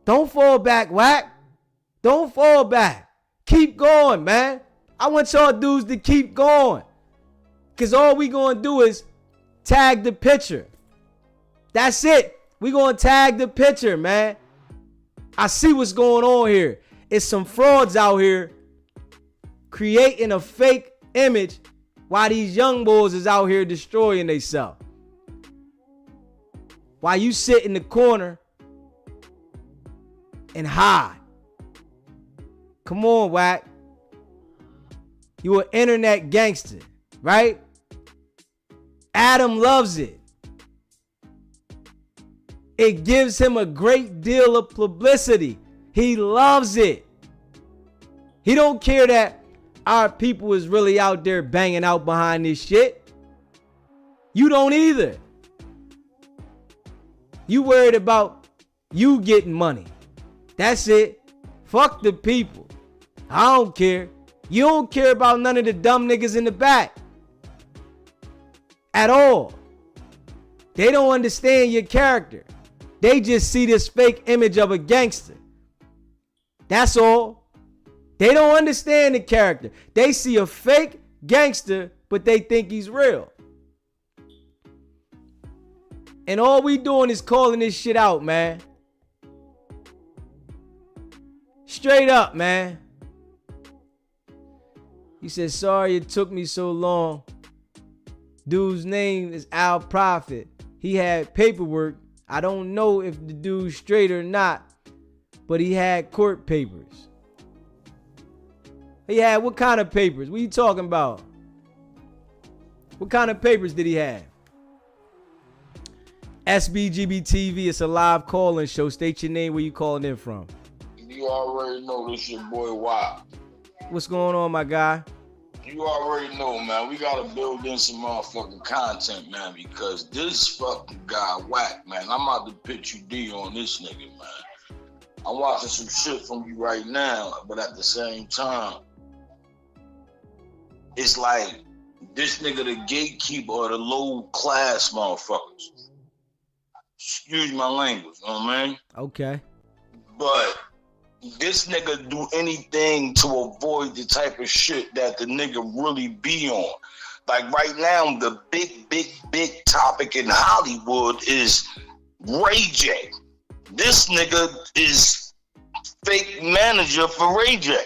Don't fall back, WACK. Don't fall back. Keep going, man. I want y'all dudes to keep going. Because all we going to do is tag the picture. That's it. We going to tag the picture, man. I see what's going on here. It's some frauds out here creating a fake image while these young boys is out here destroying themselves. While you sit in the corner and hide. Come on, Wack. You an internet gangster, right? Adam loves it. It gives him a great deal of publicity. He loves it. He don't care that our people is really out there banging out behind this shit. You don't either. You worried about you getting money. That's it. Fuck the people. I don't care. You don't care about none of the dumb niggas in the back. At all. They don't understand your character. They just see this fake image of a gangster. That's all. They don't understand the character. They see a fake gangster, but they think he's real. And all we doing is calling this shit out, man. Straight up, man. He said, sorry it took me so long. Dude's name is Al Prophet. He had paperwork. I don't know if the dude's straight or not, but he had court papers. He had what kind of papers? What are you talking about? What kind of papers did he have? SBGB TV, it's a live call-in show. State your name, where you calling in from. You already know this your boy WACK. What's going on, my guy? You already know, man. We gotta build in some motherfucking content, man, because this fucking guy WACK, man. I'm about to pitch you D on this nigga, man. I'm watching some shit from you right now, but at the same time, it's like this nigga the gatekeeper of the low class motherfuckers. Excuse my language, you know what I mean? Okay. But this nigga do anything to avoid the type of shit that the nigga really be on. Like right now, the big topic in Hollywood is Ray J. This nigga is fake manager for Ray J.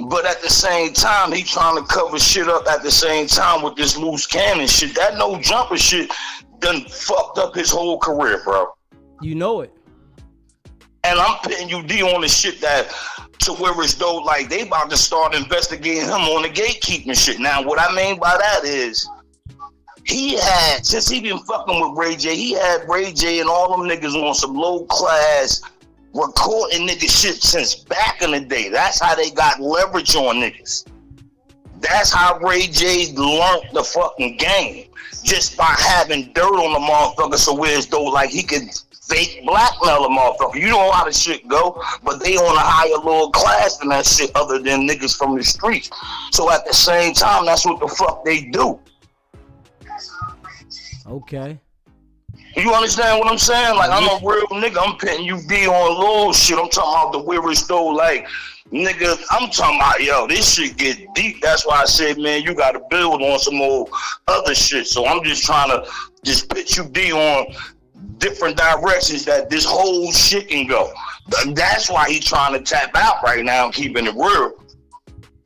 But at the same time, he trying to cover shit up at the same time with this loose cannon shit. That no jumper shit done fucked up his whole career, bro. You know it. And I'm putting you D on the shit that to where it's though like they about to start investigating him on the gatekeeping shit. Now, what I mean by that is he had, since he been fucking with Ray J, he had Ray J and all them niggas on some low class recording nigga shit since back in the day. That's how they got leverage on niggas. That's how Ray J learned the fucking game. Just by having dirt on the motherfucker, so where it's though like he could fake blackmail a motherfucker. You know how the shit go, but they on a higher little class than that shit other than niggas from the streets. So at the same time, that's what the fuck they do. Okay. You understand what I'm saying? Like, I'm a real nigga. I'm pitting you D on little shit. I'm talking about the weirdest though, like, nigga, I'm talking about, yo, this shit get deep. That's why I said, man, you got to build on some more other shit. So I'm just trying to just pitch you D on different directions that this whole shit can go. That's why he trying to tap out right now, keeping it real.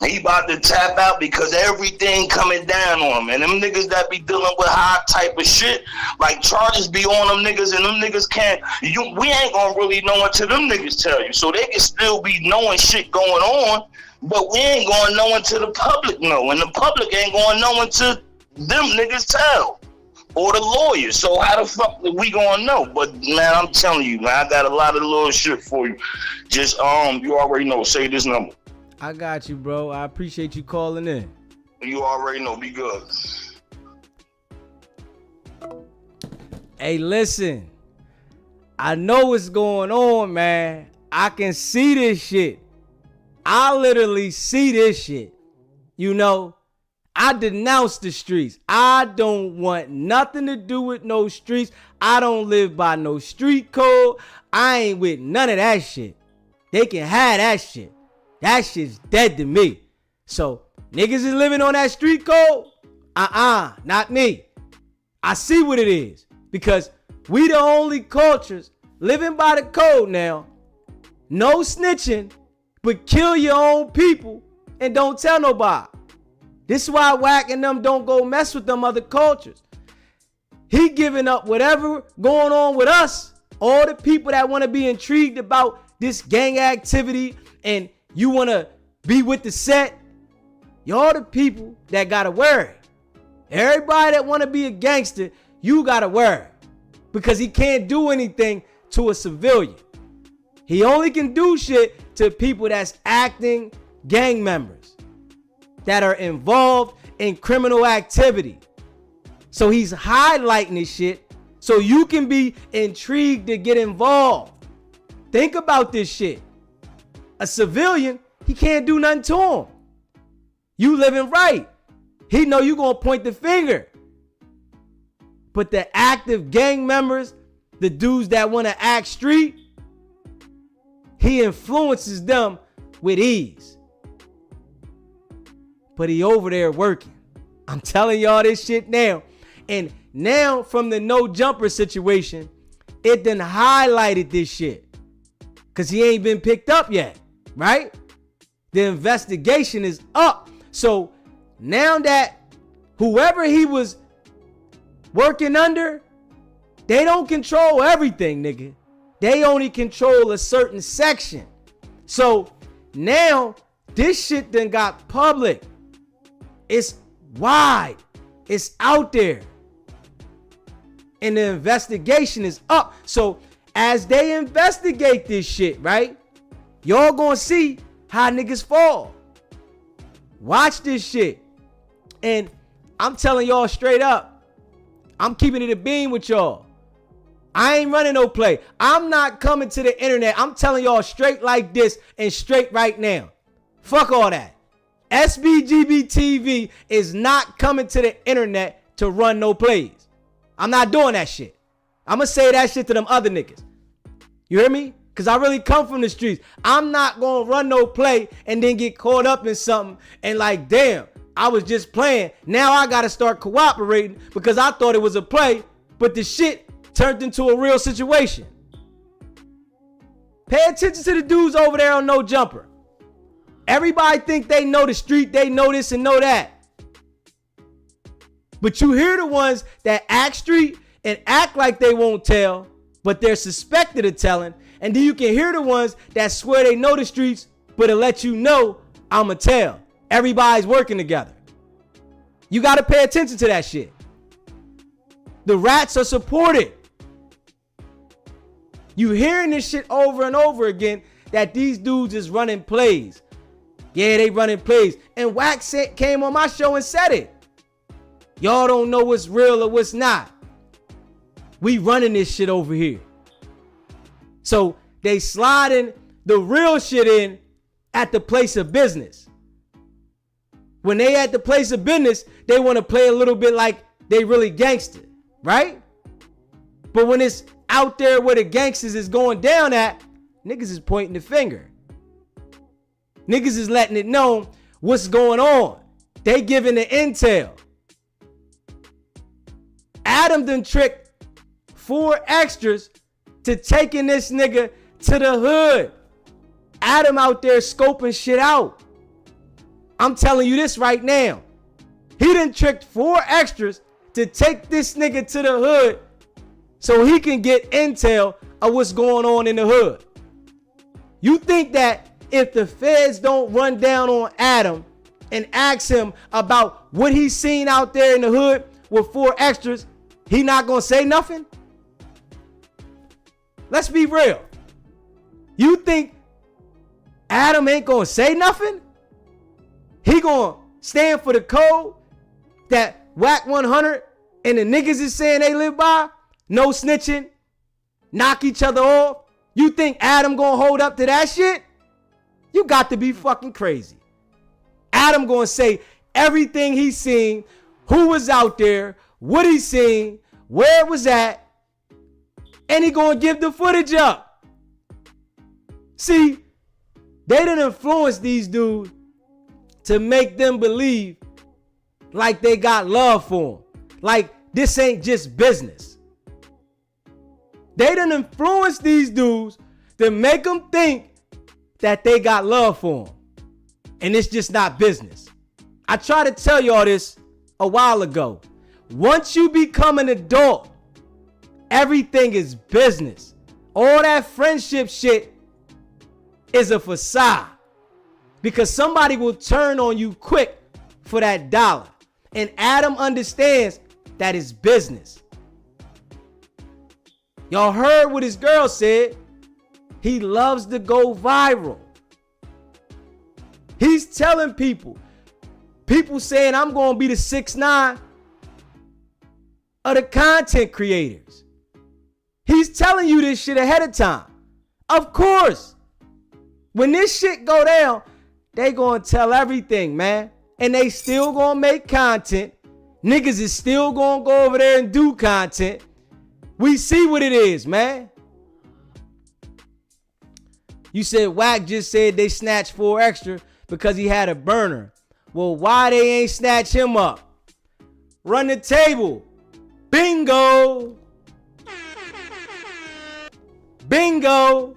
He about to tap out because everything coming down on him. And them niggas that be dealing with high type of shit, like charges be on them niggas and them niggas can't, we ain't gonna really know until them niggas tell you. So they can still be knowing shit going on, but we ain't gonna know until the public know. And the public ain't gonna know until them niggas tell. Or the lawyers. So how the fuck are we gonna know? But man, I'm telling you, man, I got a lot of little shit for you. Just you already know, say this number. I got you, bro. I appreciate you calling in. You already know. Be good. Hey, listen. I know what's going on, man. I can see this shit. I literally see this shit. You know, I denounce the streets. I don't want nothing to do with no streets. I don't live by no street code. I ain't with none of that shit. They can have that shit. That shit's dead to me. So, niggas is living on that street code? Not me. I see what it is. Because we the only cultures living by the code now. No snitching, but kill your own people and don't tell nobody. This is why WACK and them don't go mess with them other cultures. He giving up whatever going on with us. All the people that want to be intrigued about this gang activity and you want to be with the set, y'all the people that got to worry. Everybody that want to be a gangster, you got to worry. Because he can't do anything to a civilian. He only can do shit to people that's acting gang members, that are involved in criminal activity. So he's highlighting this shit so you can be intrigued to get involved. Think about this shit. A civilian, he can't do nothing to him. You living right. He know you gonna point the finger. But the active gang members, the dudes that want to act street, he influences them with ease. But he over there working. I'm telling y'all this shit now. And now from the no jumper situation, it done highlighted this shit. Cause he ain't been picked up yet, right? The investigation is up. So now that whoever he was working under, they don't control everything, nigga. They only control a certain section. So now this shit done got public. It's wide. It's out there. And the investigation is up. So as they investigate this shit, right? Y'all gonna see how niggas fall. Watch this shit. And I'm telling y'all straight up, I'm keeping it a beam with y'all. I ain't running no play. I'm not coming to the internet. I'm telling y'all straight like this and straight right now. Fuck all that. SBGB TV is not coming to the internet to run no plays. I'm not doing that shit. I'm going to say that shit to them other niggas. You hear me? Because I really come from the streets. I'm not going to run no play and then get caught up in something and like, damn, I was just playing. Now I got to start cooperating because I thought it was a play, but the shit turned into a real situation. Pay attention to the dudes over there on No Jumper. Everybody think they know the street, they know this and know that. But you hear the ones that act street and act like they won't tell, but they're suspected of telling. And then you can hear the ones that swear they know the streets, but it'll let you know I'ma tell. Everybody's working together. You got to pay attention to that shit. The rats are supported. You hearing this shit over and over again that these dudes is running plays. Yeah, they running plays. And WACK came on my show and said it. Y'all don't know what's real or what's not. We running this shit over here. So they sliding the real shit in at the place of business. When they at the place of business, they want to play a little bit like they really gangster, right? But when it's out there where the gangsters is going down at, niggas is pointing the finger. Niggas is letting it know what's going on. They giving the intel. Adam done tricked 4 extras to taking this nigga to the hood. Adam out there scoping shit out. I'm telling you this right now. He done tricked 4 extras to take this nigga to the hood so he can get intel of what's going on in the hood. You think that if the feds don't run down on Adam and ask him about what he's seen out there in the hood with 4 extras, he not gonna say nothing? Let's be real. You think Adam ain't gonna say nothing? He gonna stand for the code that WACK 100 and the niggas is saying they live by? No snitching, knock each other off. You think Adam gonna hold up to that shit? You got to be fucking crazy. Adam gonna say everything he's seen, who was out there, what he seen, where it was at, and he gonna give the footage up. See, they done influence these dudes to make them believe like they got love for them. Like this ain't just business. They done influence these dudes to make them think that they got love for them. And it's just not business. I tried to tell y'all this a while ago. Once you become an adult, everything is business. All that friendship shit is a facade. because somebody will turn on you quick for that dollar. And Adam understands that it's business. Y'all heard what his girl said. He loves to go viral. He's telling people saying I'm going to be the 6ix9ine of the content creators. He's telling you this shit ahead of time. Of course, when this shit go down, they going to tell everything, man. And they still going to make content. Niggas is still going to go over there and do content. We see what it is, man. You said WACK just said they snatched 4 extra because he had a burner. Well, why they ain't snatch him up? Run the table. Bingo. Bingo.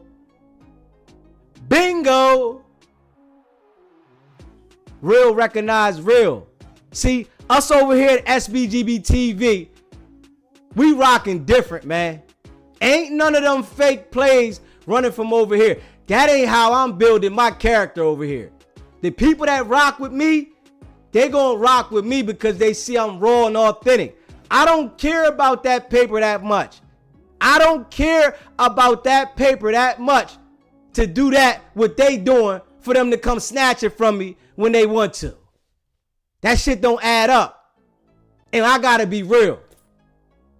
Bingo. Real recognize real. See, us over here at SBGB TV, we rocking different, man. Ain't none of them fake plays running from over here. That ain't how I'm building my character over here. The people that rock with me, they gonna rock with me because they see I'm raw and authentic. I don't care about that paper that much. I don't care about that paper that much to do that what they doing for them to come snatch it from me when they want to. That shit don't add up. And I gotta be real.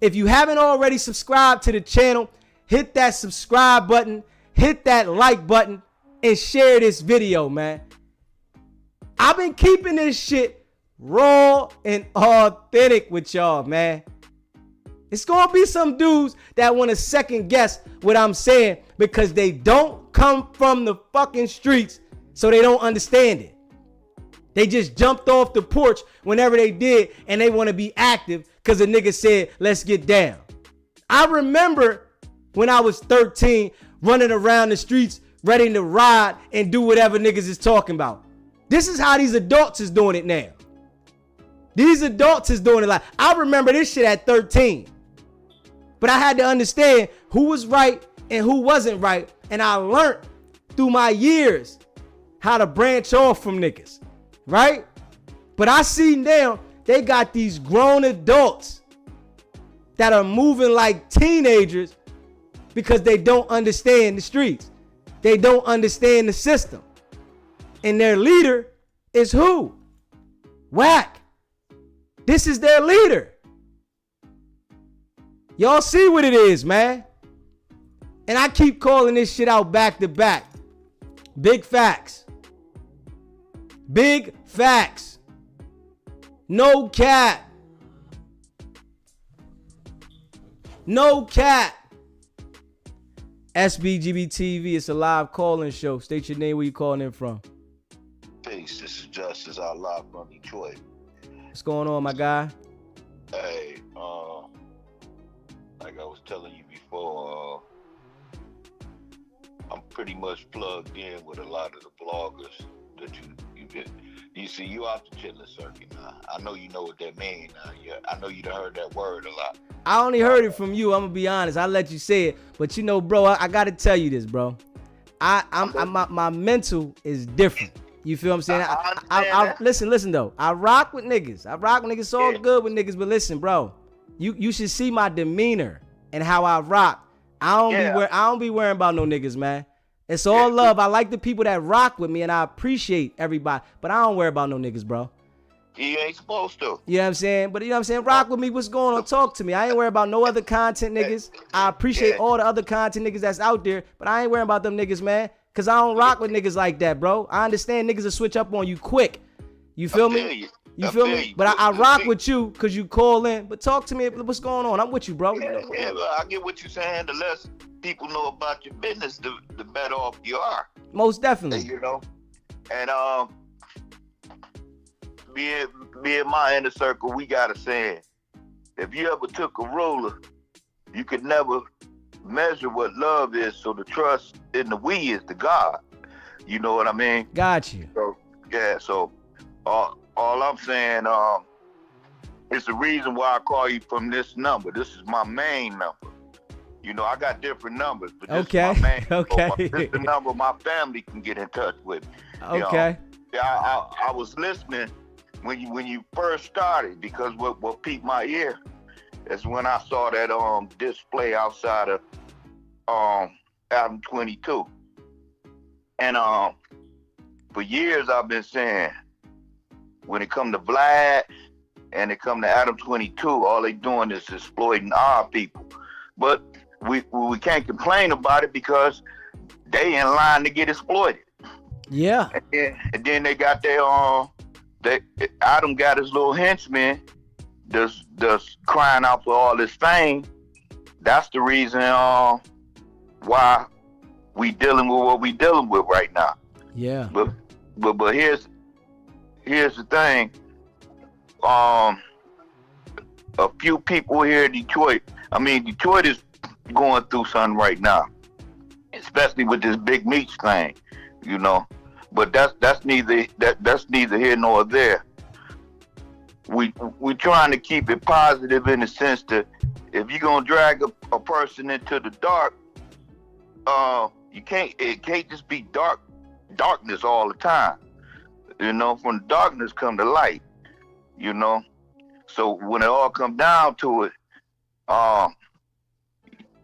If you haven't already subscribed to the channel, hit that subscribe button, hit that like button, and share this video, man. I've been keeping this shit raw and authentic with y'all, man. It's gonna be some dudes that want to second guess what I'm saying because they don't come from the fucking streets, so they don't understand it. They just jumped off the porch whenever they did, and they want to be active because a nigga said, let's get down. I remember when I was 13 running around the streets ready to ride and do whatever niggas is talking about. This is how these adults is doing it now. These adults is doing it like, I remember this shit at 13. But I had to understand who was right and who wasn't right. And I learned through my years how to branch off from niggas, right? But I see now they got these grown adults that are moving like teenagers because they don't understand the streets. They don't understand the system. And their leader is who? WACK. This is their leader. Y'all see what it is, man. And I keep calling this shit out back to back. Big facts. Big facts. No cap. No cap. SBGB TV, it's a live call-in show. State your name, where you calling in from. Peace, this is Justice. I live from Detroit. What's going on, my guy? Hey, like I was telling you before, I'm pretty much plugged in with a lot of the bloggers that you get. You see, you out the chilling circuit now. I know you know what that means now. Yeah, I know you done heard that word a lot. I only heard it from you. I'm gonna be honest. I let you say it, but you know, bro, I gotta tell you this, bro. My mental is different. You feel what I'm saying? I listen though. I rock with niggas. It's all good with niggas, but listen, bro. You should see my demeanor and how I rock. I don't be worrying about no niggas, man. It's all love. I like the people that rock with me, and I appreciate everybody, but I don't worry about no niggas, bro. You ain't supposed to. You know what I'm saying? But you know what I'm saying? Rock with me. What's going on? Talk to me. I ain't worried about no other content niggas. I appreciate all the other content niggas that's out there, but I ain't worried about them niggas, man. Cause I don't rock with niggas like that, bro. I understand niggas will switch up on you quick. You feel me? You feel me? But I rock with you cause you call in. But talk to me. What's going on? I'm with you, bro. Yeah, I get what you're saying. The less people know about your business, the better off you are. Most definitely. You know? And being my inner circle, we got a saying. If you ever took a ruler, you could never measure what love is, so the trust in the we is the God. You know what I mean? Got you. So, yeah, so all I'm saying, it's the reason why I call you from this number. This is my main number. You know, I got different numbers, but this Okay. is my main Okay. This is the number my family can get in touch with. You Okay. know, I was listening when you first started, because what piqued my ear is when I saw that display outside of Adam 22. And for years I've been saying, when it come to Vlad and it come to Adam 22, all they doing is exploiting our people. But we can't complain about it because they in line to get exploited. Yeah. And then they got their Adam got his little henchmen that's crying out for all this fame. That's the reason why we dealing with what we dealing with right now. Yeah. But here's the thing. A few people here in Detroit. I mean, Detroit is going through something right now, especially with this big meats thing, you know. But that's neither here nor there. We trying to keep it positive in the sense that if you're gonna drag a person into the dark, it can't just be darkness all the time. You know, from the darkness come the light. You know, so when it all come down to it,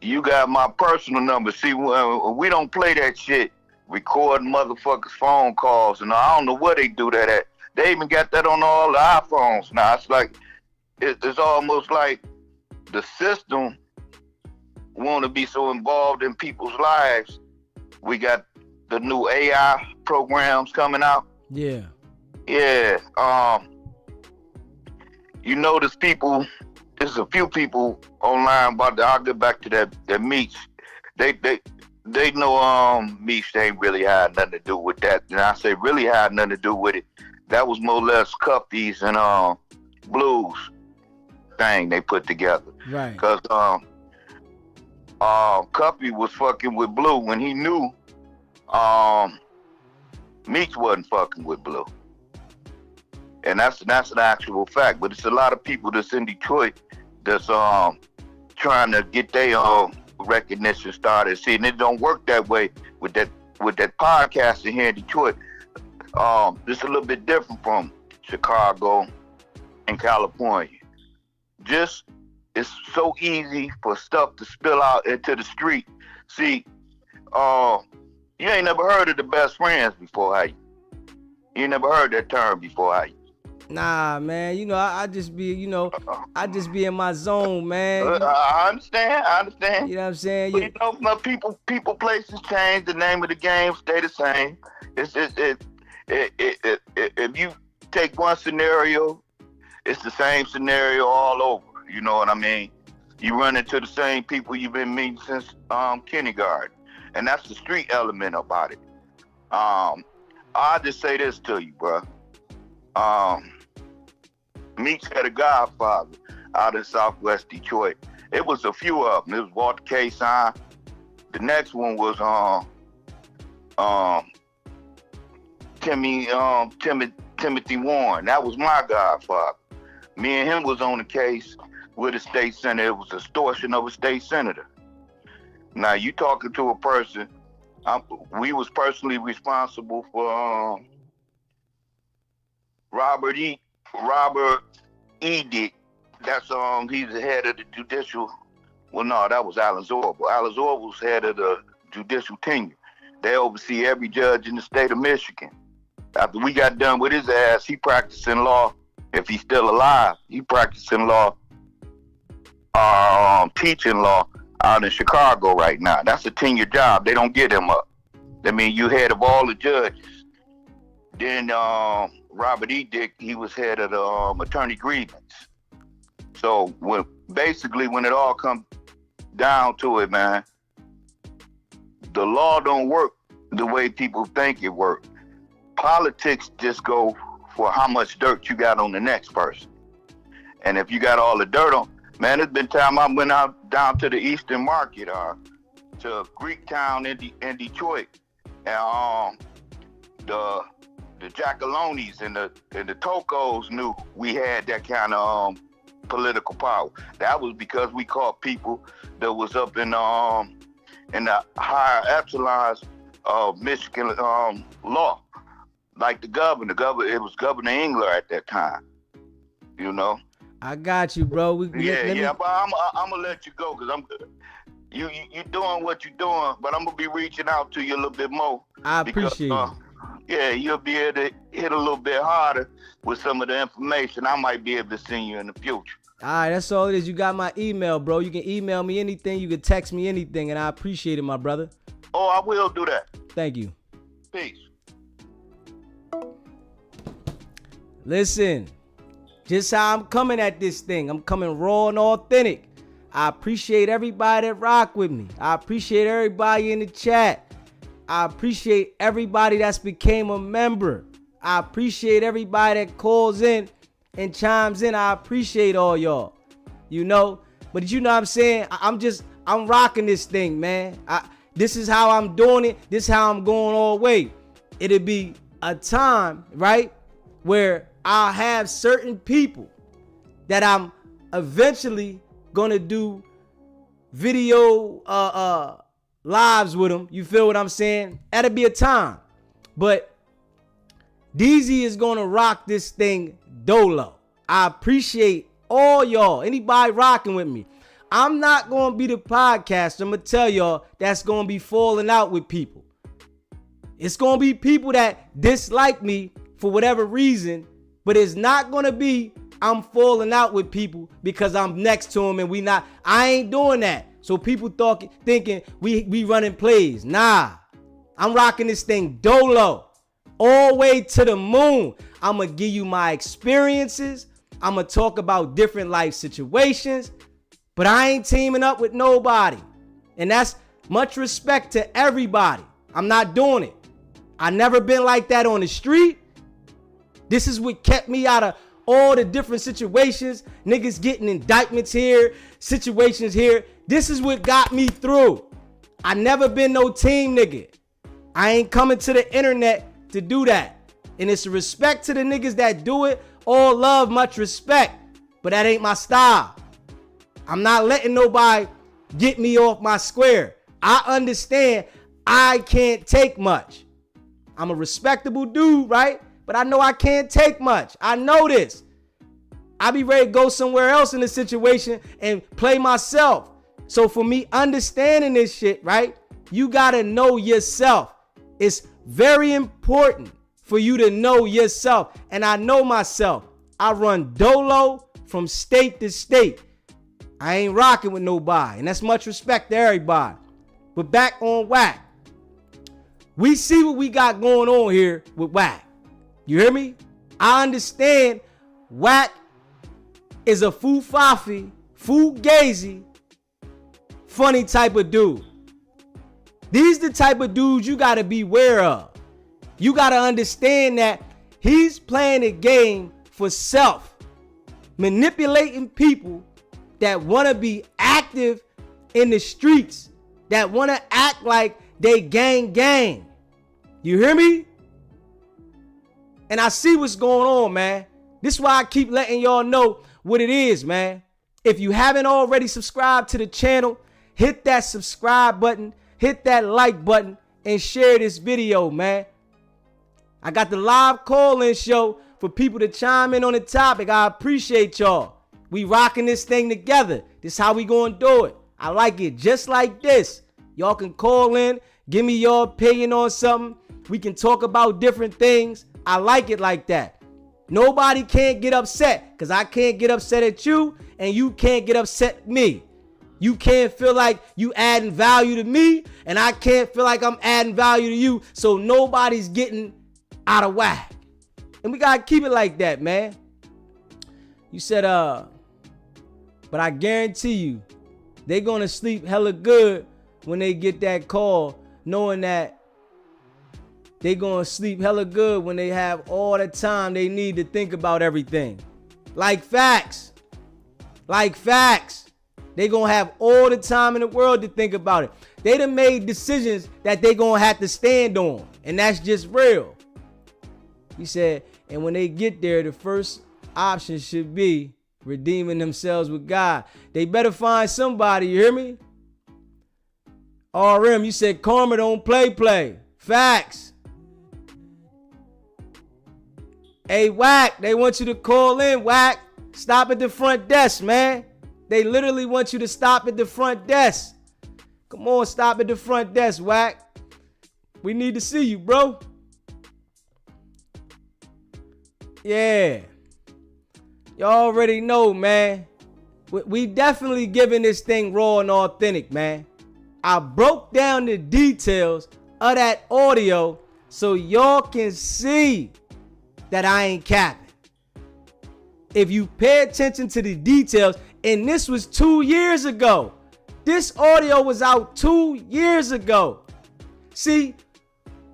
you got my personal number. See, we don't play that shit, recording motherfuckers' phone calls, and I don't know where they do that at. They even got that on all the iPhones now. It's like, it's almost like the system want to be so involved in people's lives. We got the new AI programs coming out. Yeah. Yeah. You notice there's a few people online about I'll get back to that Meech. They know Meech ain't really had nothing to do with that. And I say really had nothing to do with it. That was more or less Cuffy's and Blues thing they put together. Right. Because Cuffy was fucking with Blue when he knew Meech wasn't fucking with Blue. And that's an actual fact. But it's a lot of people that's in Detroit that's trying to get their recognition started. See, and it don't work that way with that podcasting here in Detroit. It's a little bit different from Chicago and California. Just, it's so easy for stuff to spill out into the street. See, you ain't never heard of the best friends before, have you? You ain't never heard that term before, have you? Nah, man. You know, I just be, you know, I just be in my zone, man. I understand. You know what I'm saying? You know, people, places change. The name of the game stay the same. If you take one scenario, it's the same scenario all over. You know what I mean? You run into the same people you've been meeting since kindergarten, and that's the street element about it. I'll just say this to you, bro. Meech had a godfather out in Southwest Detroit. It was a few of them. It was Walter K. Sign. The next one was Timothy Warren. That was my godfather. Me and him was on the case with a state senator. It was extortion of a state senator. Now you talking to a person. We was personally responsible for Robert E. Dick. That's he's the head of the judicial. Well, no, that was Alan Zorba. Alan Zorba was head of the judicial tenure. They oversee every judge in the state of Michigan. After we got done with his ass, he practicing law. If he's still alive, he practicing law, teaching law out in Chicago right now. That's a tenure job. They don't get him up. I mean, you head of all the judges. Then Robert E. Dick, he was head of the attorney grievance. So when it all comes down to it, man, the law don't work the way people think it works. Politics just go for how much dirt you got on the next person. And if you got all the dirt on, man, it's been time I went out down to the Eastern Market or to Greektown in Detroit, and the Jackalonis and the Tocos knew we had that kind of political power. That was because we caught people that was up in the higher echelons of Michigan law, like the governor. It was Governor Engler at that time. You know. I got you, bro. But I'm gonna let you go because you doing what you're doing, but I'm gonna be reaching out to you a little bit more. I appreciate it. Yeah, you'll be able to hit a little bit harder with some of the information I might be able to send you in the future. All right, that's all it is. You got my email, bro. You can email me anything. You can text me anything, and I appreciate it, my brother. Oh, I will do that. Thank you. Peace. Listen, just how I'm coming at this thing. I'm coming raw and authentic. I appreciate everybody that rock with me. I appreciate everybody in the chat. I appreciate everybody that's became a member. I appreciate everybody that calls in and chimes in. I appreciate all y'all, you know. But you know what I'm saying? I'm rocking this thing, man. This is how I'm doing it. This is how I'm going all the way. It'll be a time, right, where I'll have certain people that I'm eventually gonna do video lives with them. You feel what I'm saying? That'll be a time. But DZ is gonna rock this thing dolo. I appreciate all y'all. Anybody rocking with me. I'm not gonna be the podcaster. I'm gonna tell y'all that's gonna be falling out with people. It's gonna be people that dislike me for whatever reason, but it's not gonna be I'm falling out with people because I'm next to them and I ain't doing that. So people thinking we running plays. Nah, I'm rocking this thing dolo all the way to the moon. I'm going to give you my experiences. I'm going to talk about different life situations, but I ain't teaming up with nobody. And that's much respect to everybody. I'm not doing it. I never been like that on the street. This is what kept me out of all the different situations. Niggas getting indictments here, situations here. This is what got me through. I never been no team nigga. I ain't coming to the internet to do that. And it's a respect to the niggas that do it. All love, much respect. But that ain't my style. I'm not letting nobody get me off my square. I understand I can't take much. I'm a respectable dude, right? But I know I can't take much. I know this. I be ready to go somewhere else in the situation and play myself. So for me understanding this shit, right? You gotta know yourself. It's very important for you to know yourself. And I know myself. I run dolo from state to state. I ain't rocking with nobody. And that's much respect to everybody. But back on WACK. We see what we got going on here with WACK. You hear me? I understand WACK is a foo-fafi, foo-gazy, funny type of dude. These the type of dudes you got to be aware of. You got to understand that he's playing a game for self, manipulating people that want to be active in the streets, that want to act like they gang. You hear me? And I see what's going on, man. This is why I keep letting y'all know what it is, man. If you haven't already subscribed to the channel, hit that subscribe button, hit that like button, and share this video, man. I got the live call-in show for people to chime in on the topic. I appreciate y'all. We rocking this thing together. This is how we gonna do it. I like it just like this. Y'all can call in, give me your opinion on something. We can talk about different things. I like it like that. Nobody can't get upset because I can't get upset at you and you can't get upset at me. You can't feel like you adding value to me and I can't feel like I'm adding value to you. So nobody's getting out of whack. And we got to keep it like that, man. You said, but I guarantee you, they're going to sleep hella good when they get that call, knowing that they going to sleep hella good when they have all the time they need to think about everything. Like facts. Like facts. They going to have all the time in the world to think about it. They done made decisions that they going to have to stand on. And that's just real. He said, and when they get there, the first option should be redeeming themselves with God. They better find somebody, you hear me? RM, you said karma don't play. Facts. Hey, WACK, they want you to call in, WACK. Stop at the front desk, man. They literally want you to stop at the front desk. Come on, stop at the front desk, WACK. We need to see you, bro. Yeah. Y'all already know, man. We definitely giving this thing raw and authentic, man. I broke down the details of that audio so y'all can see that I ain't capping. If you pay attention to the details, and this was 2 years ago. This audio was out 2 years ago. See,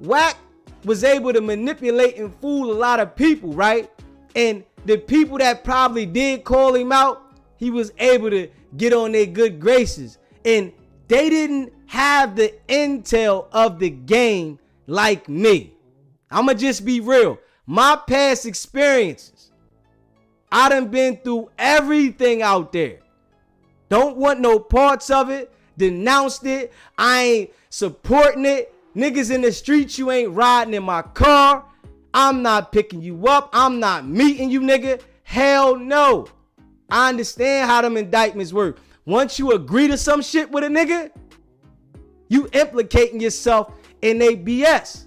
WACK was able to manipulate and fool a lot of people, right? And the people that probably did call him out, he was able to get on their good graces. And they didn't have the intel of the game like me. I'ma just be real. My past experiences, I done been through everything out there. Don't want no parts of it. Denounced it. I ain't supporting it. Niggas in the streets, you ain't riding in my car. I'm not picking you up. I'm not meeting you, nigga. Hell no. I understand how them indictments work. Once you agree to some shit with a nigga, you implicating yourself in they BS.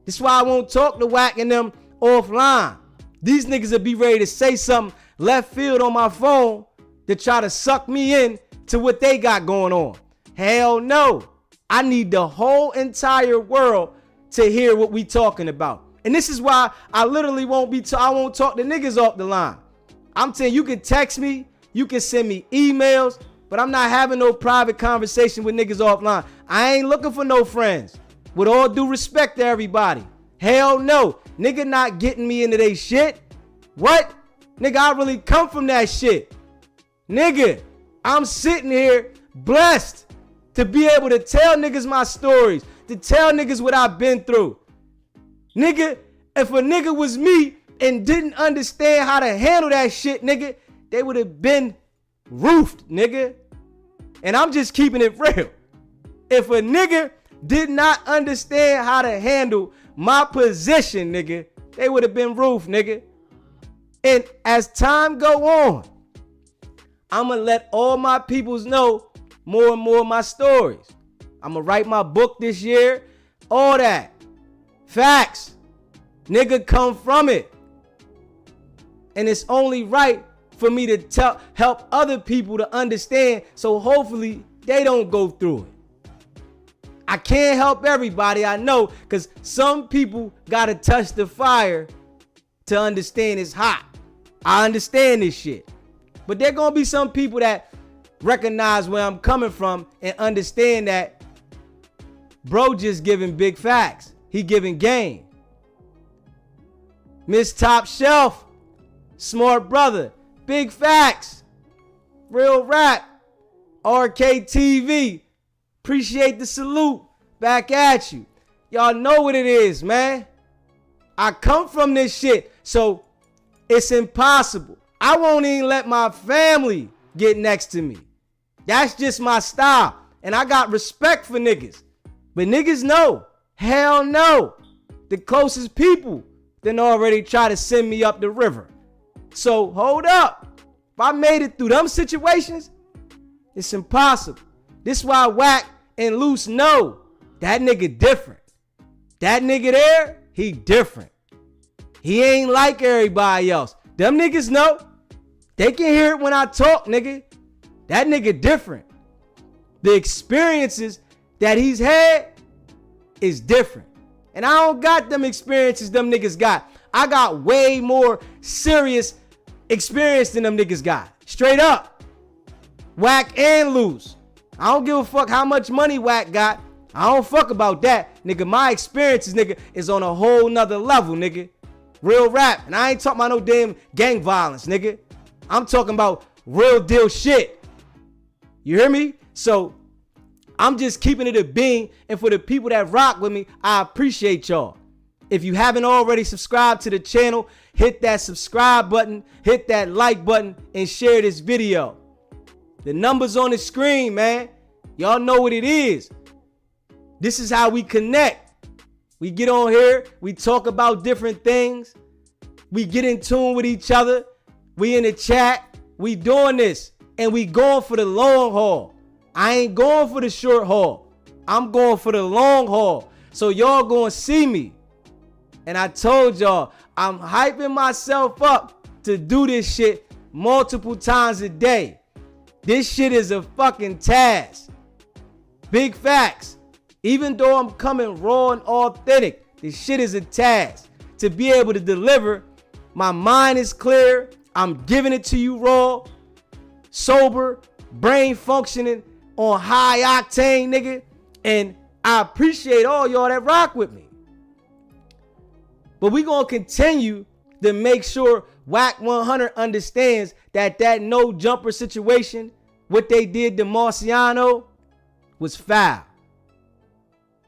That's why I won't talk to WACK and them offline. These niggas will be ready to say something left field on my phone to try to suck me in to what they got going on. Hell no. I need the whole entire world to hear what we talking about. And this is why I literally won't I won't talk to niggas off the line. I'm telling you, can text me, you can send me emails, but I'm not having no private conversation with niggas offline. I ain't looking for no friends. With all due respect to everybody. Hell no. Nigga not getting me into they shit. What? Nigga, I really come from that shit. Nigga, I'm sitting here blessed to be able to tell niggas my stories, to tell niggas what I've been through. Nigga, if a nigga was me and didn't understand how to handle that shit, nigga, they would have been roofed, nigga. And I'm just keeping it real. If a nigga did not understand how to handle my position, nigga, they would have been roofed, nigga. And as time go on, I'm going to let all my peoples know more and more of my stories. I'm going to write my book this year. All that. Facts. Nigga, come from it. And it's only right for me to help other people to understand, so hopefully they don't go through it. I can't help everybody, I know, because some people got to touch the fire to understand it's hot. I understand this shit. But there going to be some people that recognize where I'm coming from and understand that bro just giving big facts. He giving game. Miss Top Shelf, smart brother, big facts, real rap, RKTV, appreciate the salute, back at you. Y'all know what it is, man. I come from this shit, so it's impossible. I won't even let my family get next to me. That's just my style. And I got respect for niggas. But niggas know, hell no. The closest people then already try to send me up the river. So hold up. If I made it through them situations, it's impossible. This is why WACK and Loose know that nigga different. That nigga there, he different. He ain't like everybody else. Them niggas know. They can hear it when I talk, nigga. That nigga different. The experiences that he's had is different. And I don't got them experiences them niggas got. I got way more serious experience than them niggas got. Straight up. WACK and Loose. I don't give a fuck how much money WACK got. I don't fuck about that. Nigga, my experiences, nigga, is on a whole nother level, nigga. Real rap. And I ain't talking about no damn gang violence, nigga. I'm talking about real deal shit. You hear me? So I'm just keeping it a being. And for the people that rock with me, I appreciate y'all. If you haven't already subscribed to the channel, hit that subscribe button, hit that like button, and share this video. The numbers on the screen, man. Y'all know what it is. This is how we connect. We get on here, we talk about different things. We get in tune with each other. We in the chat. We doing this. And we going for the long haul. I ain't going for the short haul. I'm going for the long haul. So y'all gonna see me. And I told y'all, I'm hyping myself up to do this shit multiple times a day. This shit is a fucking task. Big facts. Even though I'm coming raw and authentic, this shit is a task. To be able to deliver, my mind is clear. I'm giving it to you raw, sober, brain functioning on high octane, nigga. And I appreciate all y'all that rock with me. But we gonna continue to make sure WACK 100 understands that no jumper situation, what they did to Marciano, was foul.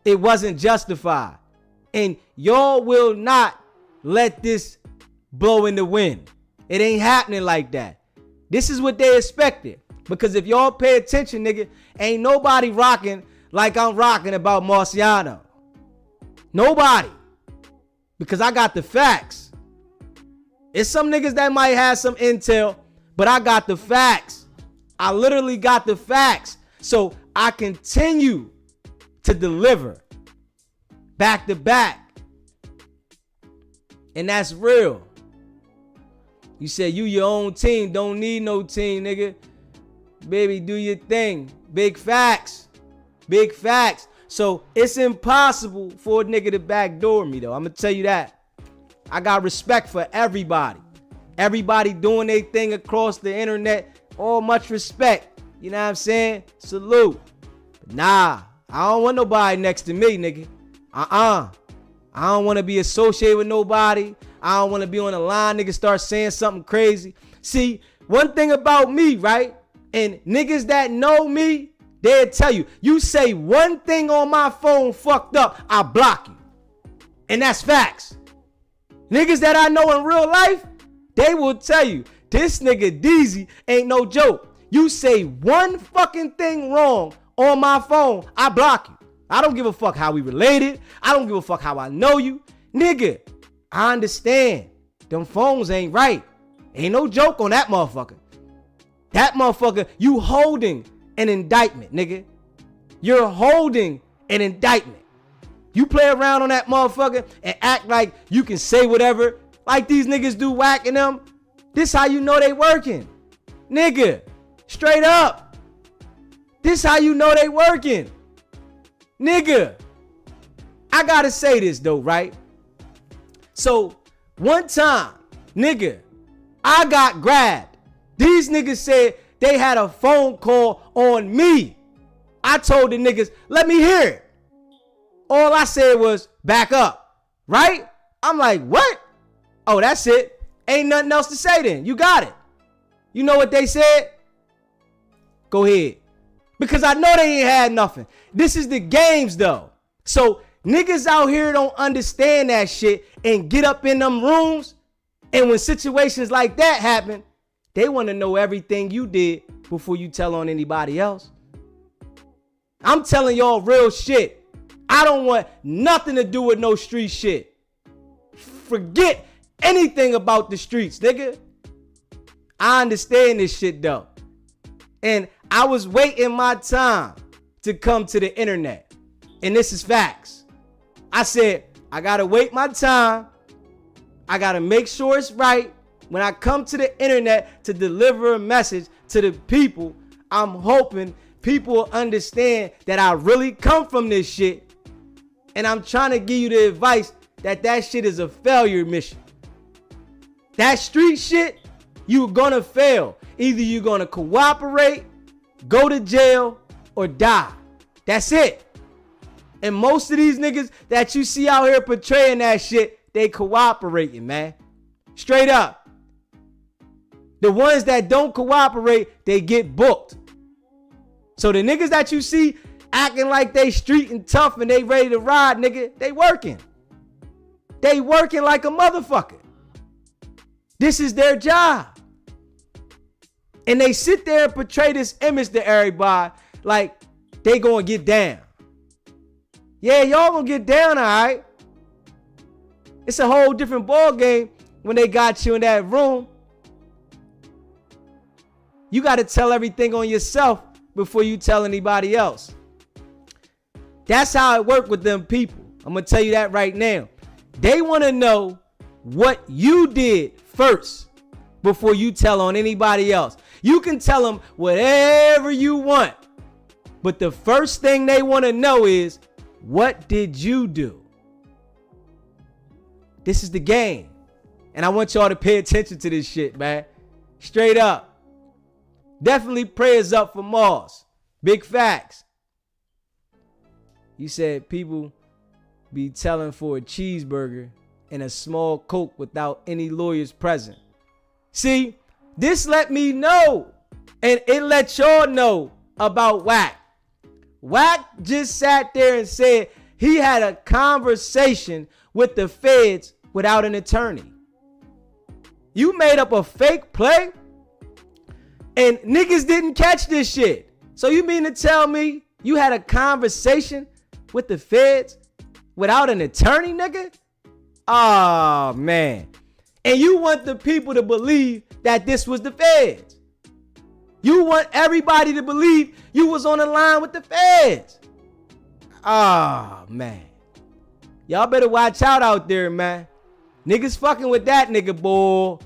It wasn't justified. And y'all will not let this blow in the wind. It ain't happening like that. This is what they expected. Because if y'all pay attention, nigga, ain't nobody rocking like I'm rocking about Marciano. Nobody. Because I got the facts. It's some niggas that might have some intel, but I got the facts. I literally got the facts. So I continue to deliver back to back. And that's real. You said you your own team, don't need no team, nigga. Baby, do your thing. Big facts. Big facts. So it's impossible for a nigga to backdoor me, though. I'm going to tell you that. I got respect for everybody. Everybody doing their thing across the internet. All much respect. You know what I'm saying? Salute. But nah, I don't want nobody next to me, nigga. I don't want to be associated with nobody. I don't want to be on the line, nigga, start saying something crazy. See, one thing about me, right? And niggas that know me, they'll tell you, you say one thing on my phone fucked up, I block you. And that's facts. Niggas that I know in real life, they will tell you, this nigga Deezy ain't no joke. You say one fucking thing wrong on my phone, I block you. I don't give a fuck how we related. I don't give a fuck how I know you. Nigga, I understand. Them phones ain't right. Ain't no joke on that motherfucker. That motherfucker, you holding an indictment, nigga. You're holding an indictment. You play around on that motherfucker and act like you can say whatever, like these niggas do whacking them. This how you know they working. Nigga, straight up. This how you know they working. Nigga, I gotta say this though, right? So, one time, nigga, I got grabbed. These niggas said they had a phone call on me. I told the niggas, let me hear it. All I said was, back up, right? I'm like, what? Oh, that's it. Ain't nothing else to say then. You got it. You know what they said? Go ahead. Because I know they ain't had nothing. This is the games though. So niggas out here don't understand that shit and get up in them rooms. And when situations like that happen, they want to know everything you did before you tell on anybody else. I'm telling y'all real shit. I don't want nothing to do with no street shit. Forget anything about the streets, nigga. I understand this shit though. And I was waiting my time to come to the internet. And this is facts. I said, I gotta wait my time. I gotta make sure it's right. When I come to the internet to deliver a message to the people, I'm hoping people will understand that I really come from this shit. And I'm trying to give you the advice that shit is a failure mission. That street shit, you're gonna fail. Either you're gonna cooperate, go to jail, or die. That's it. And most of these niggas that you see out here portraying that shit, they cooperating, man. Straight up. The ones that don't cooperate, they get booked. So the niggas that you see acting like they street and tough and they ready to ride, nigga, they working. They working like a motherfucker. This is their job. And they sit there and portray this image to everybody like they gonna get down. Yeah, y'all gonna get down, all right? It's a whole different ball game when they got you in that room. You got to tell everything on yourself before you tell anybody else. That's how it works with them people. I'm going to tell you that right now. They want to know what you did first before you tell on anybody else. You can tell them whatever you want, but the first thing they want to know is, what did you do? This is the game. And I want y'all to pay attention to this shit, man. Straight up. Definitely prayers up for Moss. Big facts. You said people be telling for a cheeseburger and a small Coke without any lawyers present. See, this let me know, and it let y'all know about WACK. WACK just sat there and said he had a conversation with the feds without an attorney. You made up a fake play and niggas didn't catch this shit. So you mean to tell me you had a conversation with the feds without an attorney, nigga? Oh, man. And you want the people to believe that this was the feds. You want everybody to believe you was on the line with the feds. Oh, man. Y'all better watch out there, man. Niggas fucking with that nigga, boy.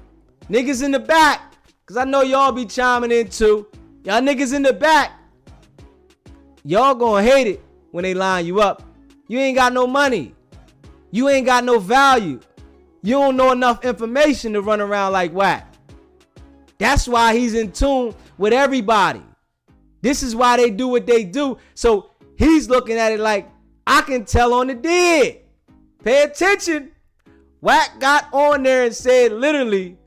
Niggas in the back. Because I know y'all be chiming in too. Y'all niggas in the back. Y'all gonna hate it when they line you up. You ain't got no money. You ain't got no value. You don't know enough information to run around like WACK. That's why he's in tune with everybody. This is why they do what they do. So he's looking at it like, I can tell on the dead. Pay attention. WACK got on there and said literally,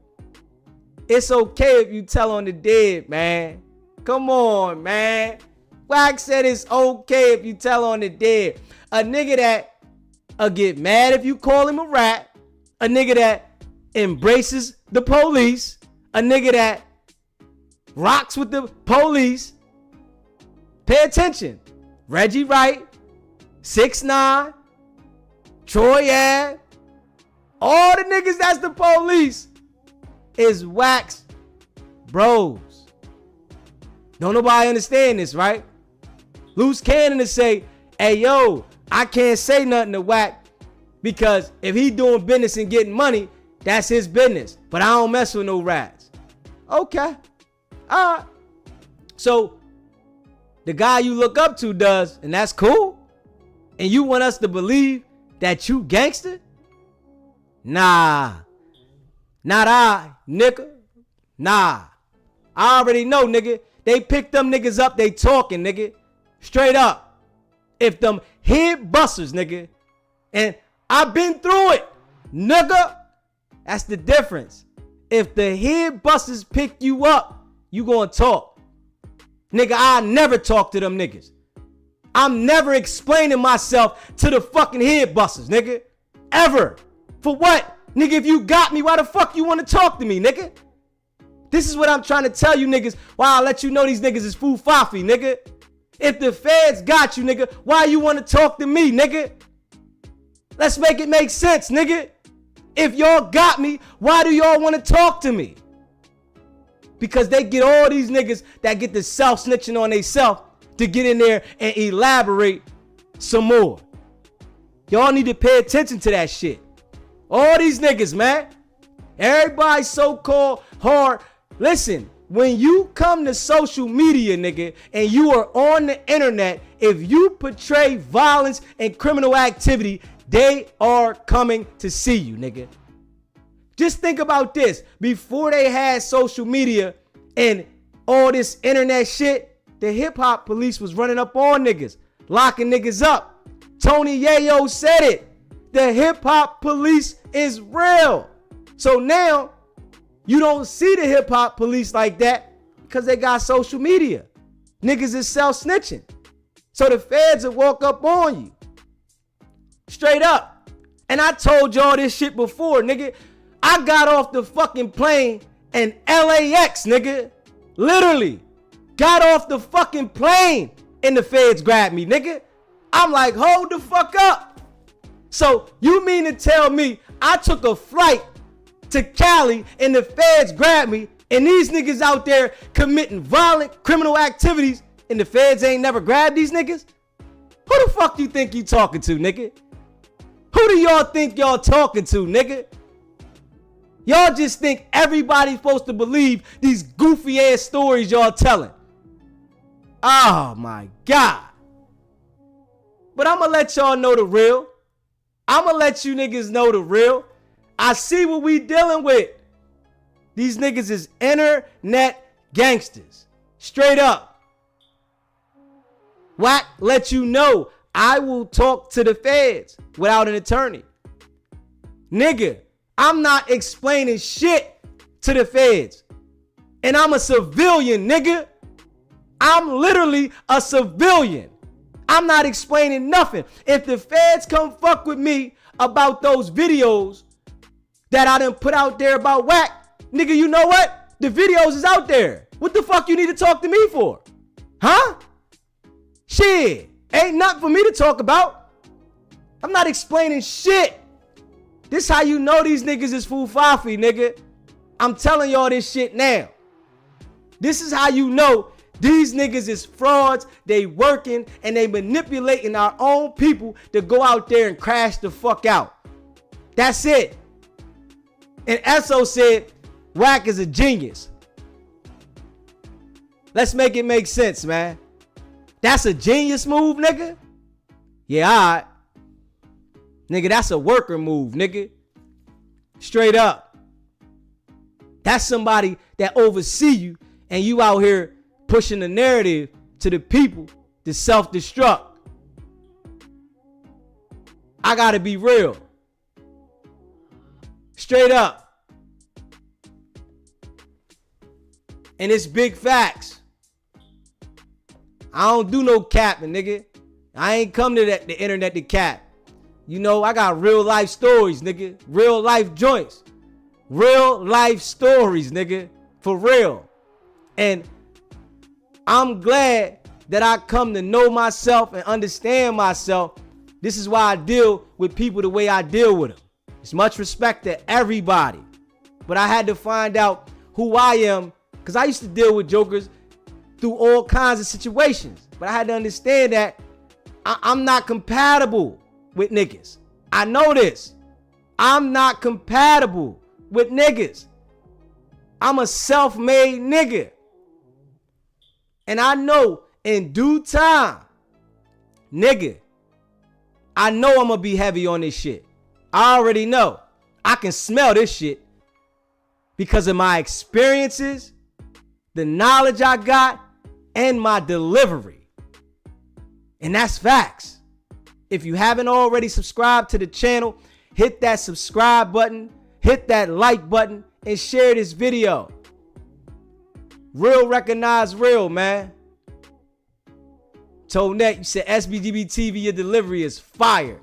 it's okay if you tell on the dead, man. Come on, man. WACK said it's okay if you tell on the dead. A nigga that'll get mad if you call him a rat. A nigga that embraces the police. A nigga that rocks with the police. Pay attention. Reggie Wright, 6ix9ine, Troy Ave, all the niggas that's the police is WACK's bros. Don't nobody understand this, right? Loose cannon to say, hey, yo, I can't say nothing to WACK because if he doing business and getting money, that's his business. But I don't mess with no rats. Okay. All right. So the guy you look up to does, and that's cool. And you want us to believe that you gangster? Nah. Not I, nigga. Nah. I already know, nigga. They picked them niggas up, they talking, nigga. Straight up. If them head busters, nigga. And I've been through it, nigga. That's the difference. If the head busters pick you up, you gonna talk. Nigga, I never talk to them niggas. I'm never explaining myself to the fucking head busters, nigga. Ever. For what? Nigga, if you got me, why the fuck you want to talk to me, nigga? This is what I'm trying to tell you niggas. Why I let you know these niggas is foo-fafi, nigga. If the feds got you, nigga, why you want to talk to me, nigga? Let's make it make sense, nigga. If y'all got me, why do y'all want to talk to me? Because they get all these niggas that get the self-snitching on they self to get in there and elaborate some more. Y'all need to pay attention to that shit. All these niggas, man. Everybody so-called hard. Listen, when you come to social media, nigga, and you are on the internet, if you portray violence and criminal activity, they are coming to see you, nigga. Just think about this. Before they had social media and all this internet shit, the hip-hop police was running up on niggas, locking niggas up. Tony Yayo said it. The hip-hop police is real. So now, you don't see the hip-hop police like that because they got social media. Niggas is self-snitching. So the feds will walk up on you. Straight up. And I told y'all this shit before, nigga. I got off the fucking plane in LAX, nigga. Literally. Got off the fucking plane and the feds grabbed me, nigga. I'm like, hold the fuck up. So you mean to tell me I took a flight to Cali and the feds grabbed me and these niggas out there committing violent criminal activities and the feds ain't never grabbed these niggas? Who the fuck you think you talking to, nigga? Who do y'all think y'all talking to, nigga? Y'all just think everybody's supposed to believe these goofy ass stories y'all telling. Oh my God. But I'm gonna let y'all know the real. I'm gonna let you niggas know the real. I see what we dealing with. These niggas is internet gangsters. Straight up. WACK let you know I will talk to the feds without an attorney. Nigga, I'm not explaining shit to the feds. And I'm a civilian, nigga. I'm literally a civilian. I'm not explaining nothing. If the feds come fuck with me about those videos that I done put out there about WACK, nigga, you know what? The videos is out there. What the fuck you need to talk to me for? Huh? Shit. Ain't nothing for me to talk about. I'm not explaining shit. This how you know these niggas is fufafi, nigga. I'm telling y'all this shit now. This is how you know these niggas is frauds. They working and they manipulating our own people to go out there and crash the fuck out. That's it. And Esso said WACK is a genius. Let's make it make sense, man. That's a genius move, nigga? Yeah, all right. Nigga, that's a worker move, nigga. Straight up. That's somebody that oversee you and you out here pushing the narrative to the people to self-destruct. I gotta be real. Straight up. And it's big facts. I don't do no capping, nigga. I ain't come to the internet to cap. You know, I got real life stories, nigga. Real life joints. Real life stories, nigga. For real. And I'm glad that I come to know myself and understand myself. This is why I deal with people the way I deal with them. It's much respect to everybody. But I had to find out who I am, because I used to deal with jokers through all kinds of situations. But I had to understand that I'm not compatible with niggas. I know this. I'm not compatible with niggas. I'm a self-made nigga. And I know in due time, nigga, I know I'm gonna be heavy on this shit. I already know. I can smell this shit because of my experiences, the knowledge I got, and my delivery. And that's facts. If you haven't already subscribed to the channel, hit that subscribe button, hit that like button, and share this video. Real recognize real, man. Tonet, you said SBGB TV, your delivery is fire.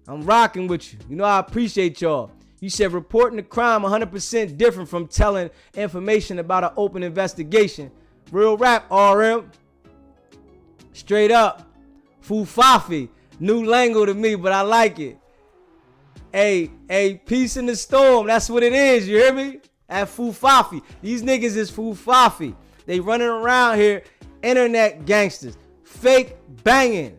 I'm rocking with you. You know, I appreciate y'all. You said reporting the crime 100% different from telling information about an open investigation. Real rap, RM. Straight up. Fufafi. New lingo to me, but I like it. Hey, peace in the storm. That's what it is. You hear me? At Fufafi. These niggas is Fufafi. They running around here, internet gangsters. Fake banging.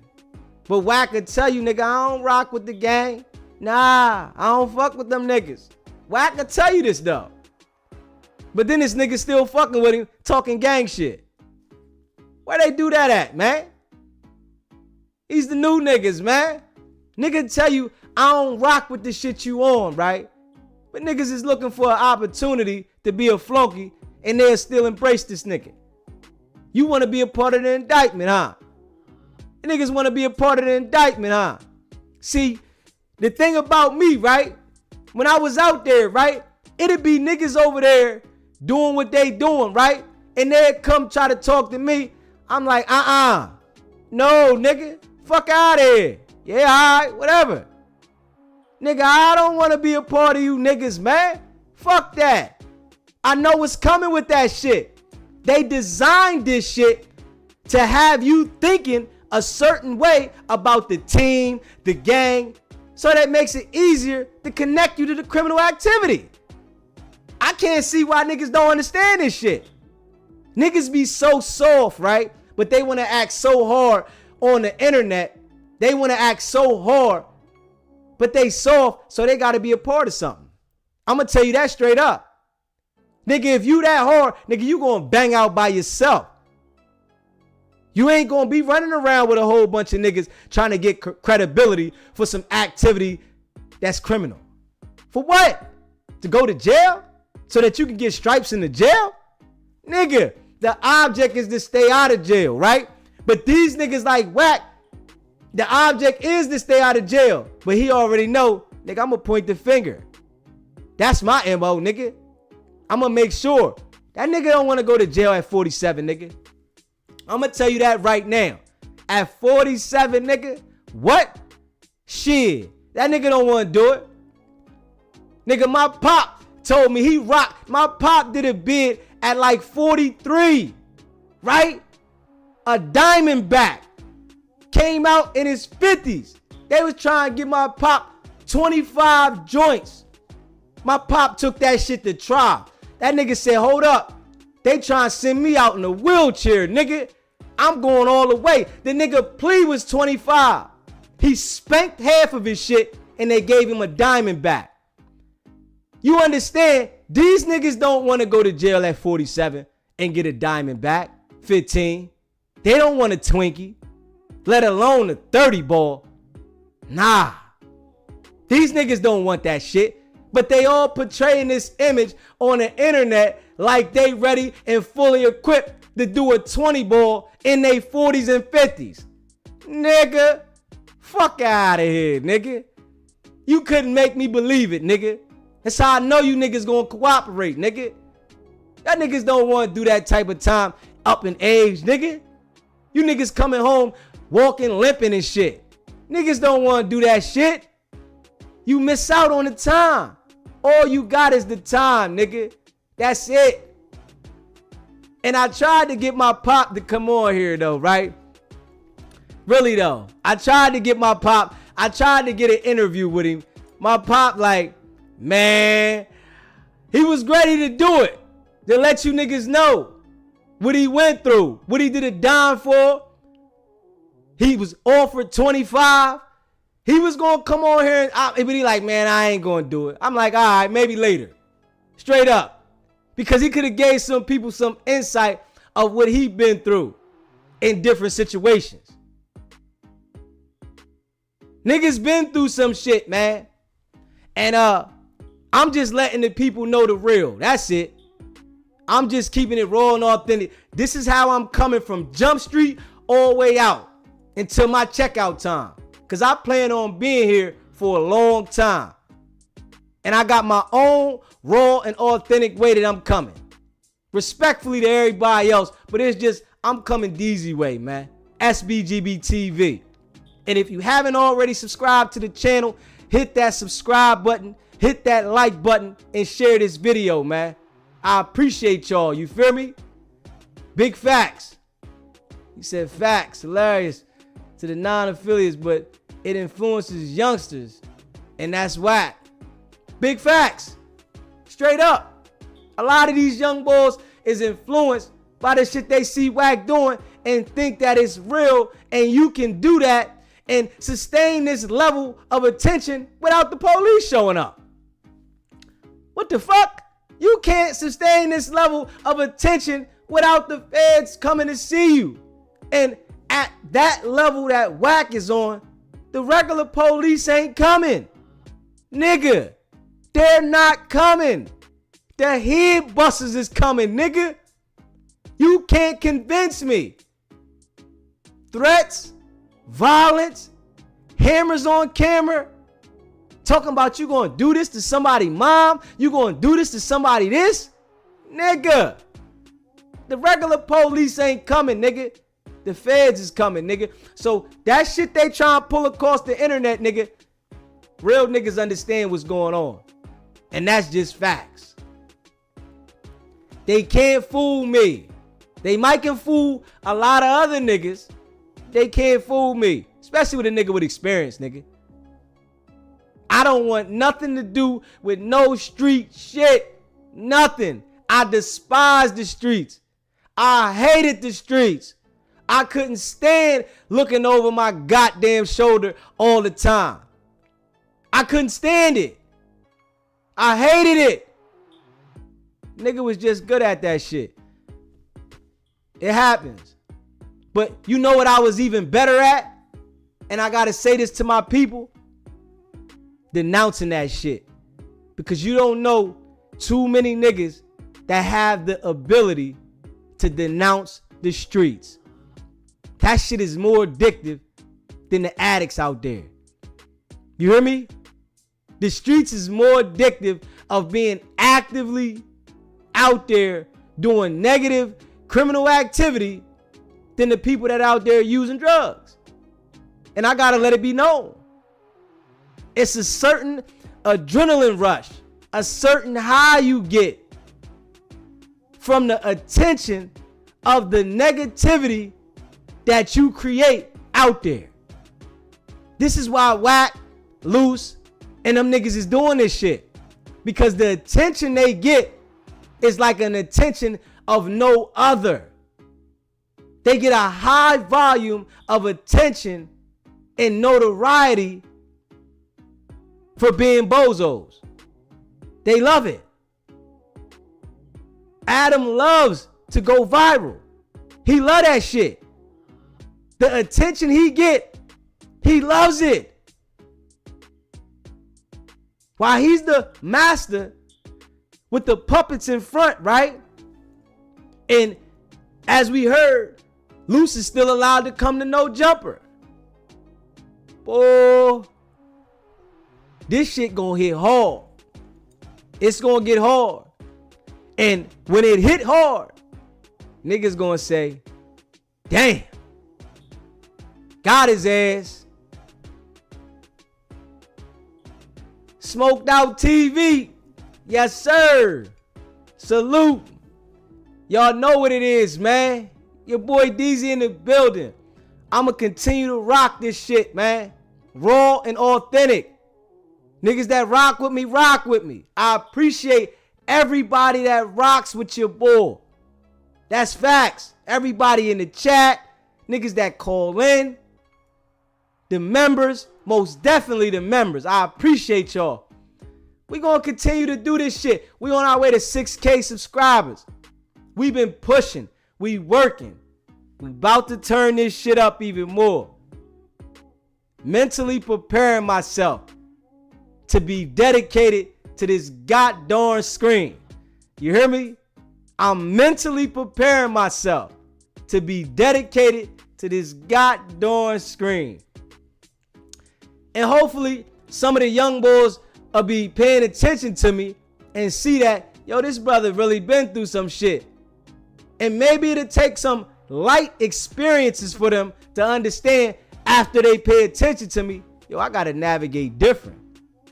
But WACK can tell you, nigga, I don't rock with the gang. Nah, I don't fuck with them niggas. WACK can tell you this, though. But then this nigga still fucking with him, talking gang shit. Where they do that at, man? He's the new niggas, man. Nigga tell you, I don't rock with the shit you on, right? But niggas is looking for an opportunity to be a flunky, and they'll still embrace this nigga. You want to be a part of the indictment, huh? And niggas want to be a part of the indictment, huh? See, the thing about me, right? When I was out there, right? It'd be niggas over there doing what they doing, right? And they'd come try to talk to me. I'm like, no, nigga. Fuck out of here. Yeah, all right, whatever. Nigga, I don't want to be a part of you niggas, man. Fuck that. I know what's coming with that shit. They designed this shit to have you thinking a certain way about the team, the gang, so that makes it easier to connect you to the criminal activity. I can't see why niggas don't understand this shit. Niggas be so soft, right? But they want to act so hard on the internet. They want to act so hard, but they soft, so they got to be a part of something. I'm going to tell you that straight up. Nigga, if you that hard, nigga, you going to bang out by yourself. You ain't going to be running around with a whole bunch of niggas trying to get credibility for some activity that's criminal. For what? To go to jail? So that you can get stripes in the jail? Nigga, the object is to stay out of jail, right? But these niggas like WACK, the object is to stay out of jail. But he already know, nigga, I'm going to point the finger. That's my MO, nigga. I'm going to make sure. That nigga don't want to go to jail at 47, nigga. I'm going to tell you that right now. At 47, nigga, what? Shit. That nigga don't want to do it. Nigga, my pop told me he rocked. My pop did a bid at like 43, right? A Diamondback came out in his 50s. They was trying to give my pop 25 joints. My pop took that shit to trial. That nigga said, hold up. They trying to send me out in a wheelchair, nigga. I'm going all the way. The nigga plea was 25. He spanked half of his shit and they gave him a Diamondback. You understand? These niggas don't want to go to jail at 47 and get a Diamondback. 15. They don't want a Twinkie, let alone a 30 ball. Nah. These niggas don't want that shit. But they all portraying this image on the internet like they ready and fully equipped to do a 20 ball in their 40s and 50s. Nigga, fuck out of here, nigga. You couldn't make me believe it, nigga. That's how I know you niggas gonna cooperate, nigga. That niggas don't want to do that type of time up in age, nigga. You niggas coming home walking limping and shit. Niggas don't want to do that shit. You miss out on the time. All you got is the time, nigga. That's it. And I tried to get my pop to come on here, though, right? Really, though. I tried to get my pop. I tried to get an interview with him. My pop, like, man, he was ready to do it. To let you niggas know what he went through. What he did a dime for. He was offered 25. He was going to come on here but he like, man, I ain't going to do it. I'm like, all right, maybe later. Straight up. Because he could have gave some people some insight of what he been through in different situations. Niggas been through some shit, man. And I'm just letting the people know the real. That's it. I'm just keeping it raw and authentic. This is how I'm coming from Jump Street all the way out until my checkout time. Because I plan on being here for a long time. And I got my own raw and authentic way that I'm coming. Respectfully to everybody else. But it's just, I'm coming DZ way, man. SBGB TV. And if you haven't already subscribed to the channel, hit that subscribe button. Hit that like button and share this video, man. I appreciate y'all. You feel me? Big facts. He said facts. Hilarious to the non-affiliates, but it influences youngsters. And that's whack. Big facts. Straight up. A lot of these young boys is influenced by the shit they see WACK doing and think that it's real and you can do that and sustain this level of attention without the police showing up. What the fuck? You can't sustain this level of attention without the feds coming to see you. And at that level that WACK is on, the regular police ain't coming. Nigga, they're not coming. The head busters is coming, nigga. You can't convince me. Threats, violence, hammers on camera, talking about you gonna do this to somebody mom, you gonna do this to somebody this? Nigga, the regular police ain't coming, nigga. The feds is coming, nigga. So that shit they trying to pull across the internet, nigga, Real niggas understand what's going on. And that's just facts. They can't fool me. They might can fool a lot of other niggas. They can't fool me. Especially with a nigga with experience, nigga. I don't want nothing to do with no street shit. Nothing. I despise the streets. I hated the streets. I couldn't stand looking over my goddamn shoulder all the time. I couldn't stand it. I hated it. Nigga was just good at that shit. It happens. But you know what I was even better at? And I gotta say this to my people. Denouncing that shit. Because you don't know too many niggas that have the ability to denounce the streets. That shit is more addictive than the addicts out there. You hear me? The streets is more addictive of being actively out there doing negative criminal activity than the people that out there using drugs. And I gotta let it be known. It's a certain adrenaline rush, a certain high you get from the attention of the negativity that you create out there. This is why WACK, Loose, and them niggas is doing this shit. Because the attention they get is like an attention of no other. They get a high volume of attention and notoriety for being bozos. They love it. Adam loves to go viral. He love that shit. The attention he get, he loves it. While he's the master with the puppets in front, right? And as we heard, Loose is still allowed to come to No Jumper. Boy, this shit gonna hit hard. It's gonna get hard. And when it hit hard, niggas gonna say, damn, got his ass. Smoked Out TV. Yes, sir. Salute. Y'all know what it is, man. Your boy DZ in the building. I'ma continue to rock this shit, man. Raw and authentic. Niggas that rock with me, rock with me. I appreciate everybody that rocks with your boy. That's facts. Everybody in the chat. Niggas that call in. The members. Most definitely the members. I appreciate y'all. We gonna continue to do this shit. We on our way to 6K subscribers. We been pushing. We working. We about to turn this shit up even more. Mentally preparing myself to be dedicated to this goddamn screen. You hear me? I'm mentally preparing myself to be dedicated to this goddamn screen. And hopefully some of the young boys will be paying attention to me and see that, yo, this brother really been through some shit. And maybe it'll take some light experiences for them to understand after they pay attention to me, yo, I gotta navigate different.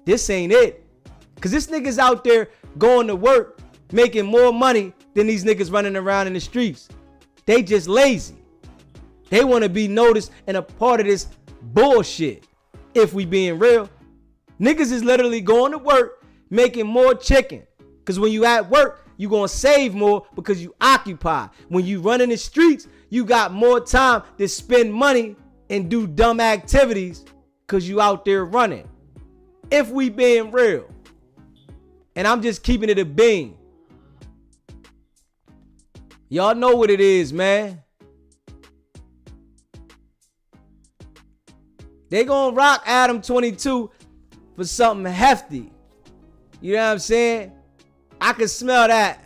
This ain't it. Cause this nigga's out there going to work, making more money than these niggas running around in the streets. They just lazy. They want to be noticed and a part of this bullshit. If we being real, niggas is literally going to work, making more chicken. Cause when you at work, you gonna save more because you occupy. When you run in the streets, you got more time to spend money and do dumb activities cause you out there running. If we being real. And I'm just keeping it a bean. Y'all know what it is, man. They gonna rock Adam 22 for something hefty. You know what I'm saying? I can smell that.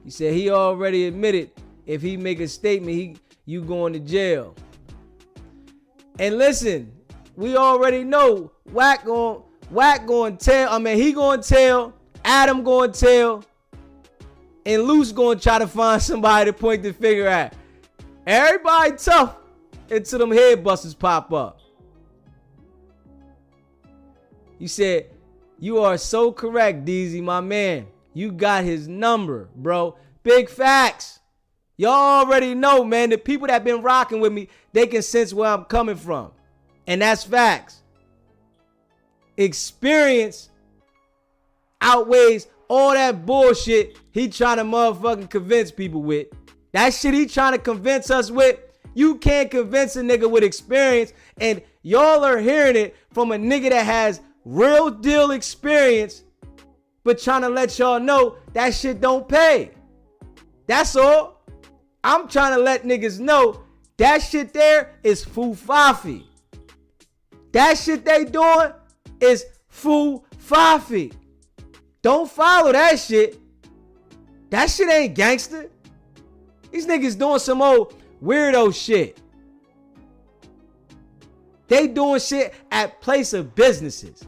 He said he already admitted if he make a statement, you going to jail. And listen, we already know WACK going to tell. I mean, he going to tell. Adam going to tell. And Loose going to try to find somebody to point the finger at. Everybody tough until them head busters pop up. You said, you are so correct, DZ, my man. You got his number, bro. Big facts. Y'all already know, man. The people that been rocking with me, they can sense where I'm coming from. And that's facts. Experience outweighs all that bullshit he trying to motherfucking convince people with. That shit he trying to convince us with, you can't convince a nigga with experience. And y'all are hearing it from a nigga that has real deal experience, but trying to let y'all know that shit don't pay. That's all. I'm trying to let niggas know that shit there is fufafi. That shit they doing is fufafi. Don't follow that shit. That shit ain't gangster. These niggas doing some old weirdo shit. They doing shit at place of businesses.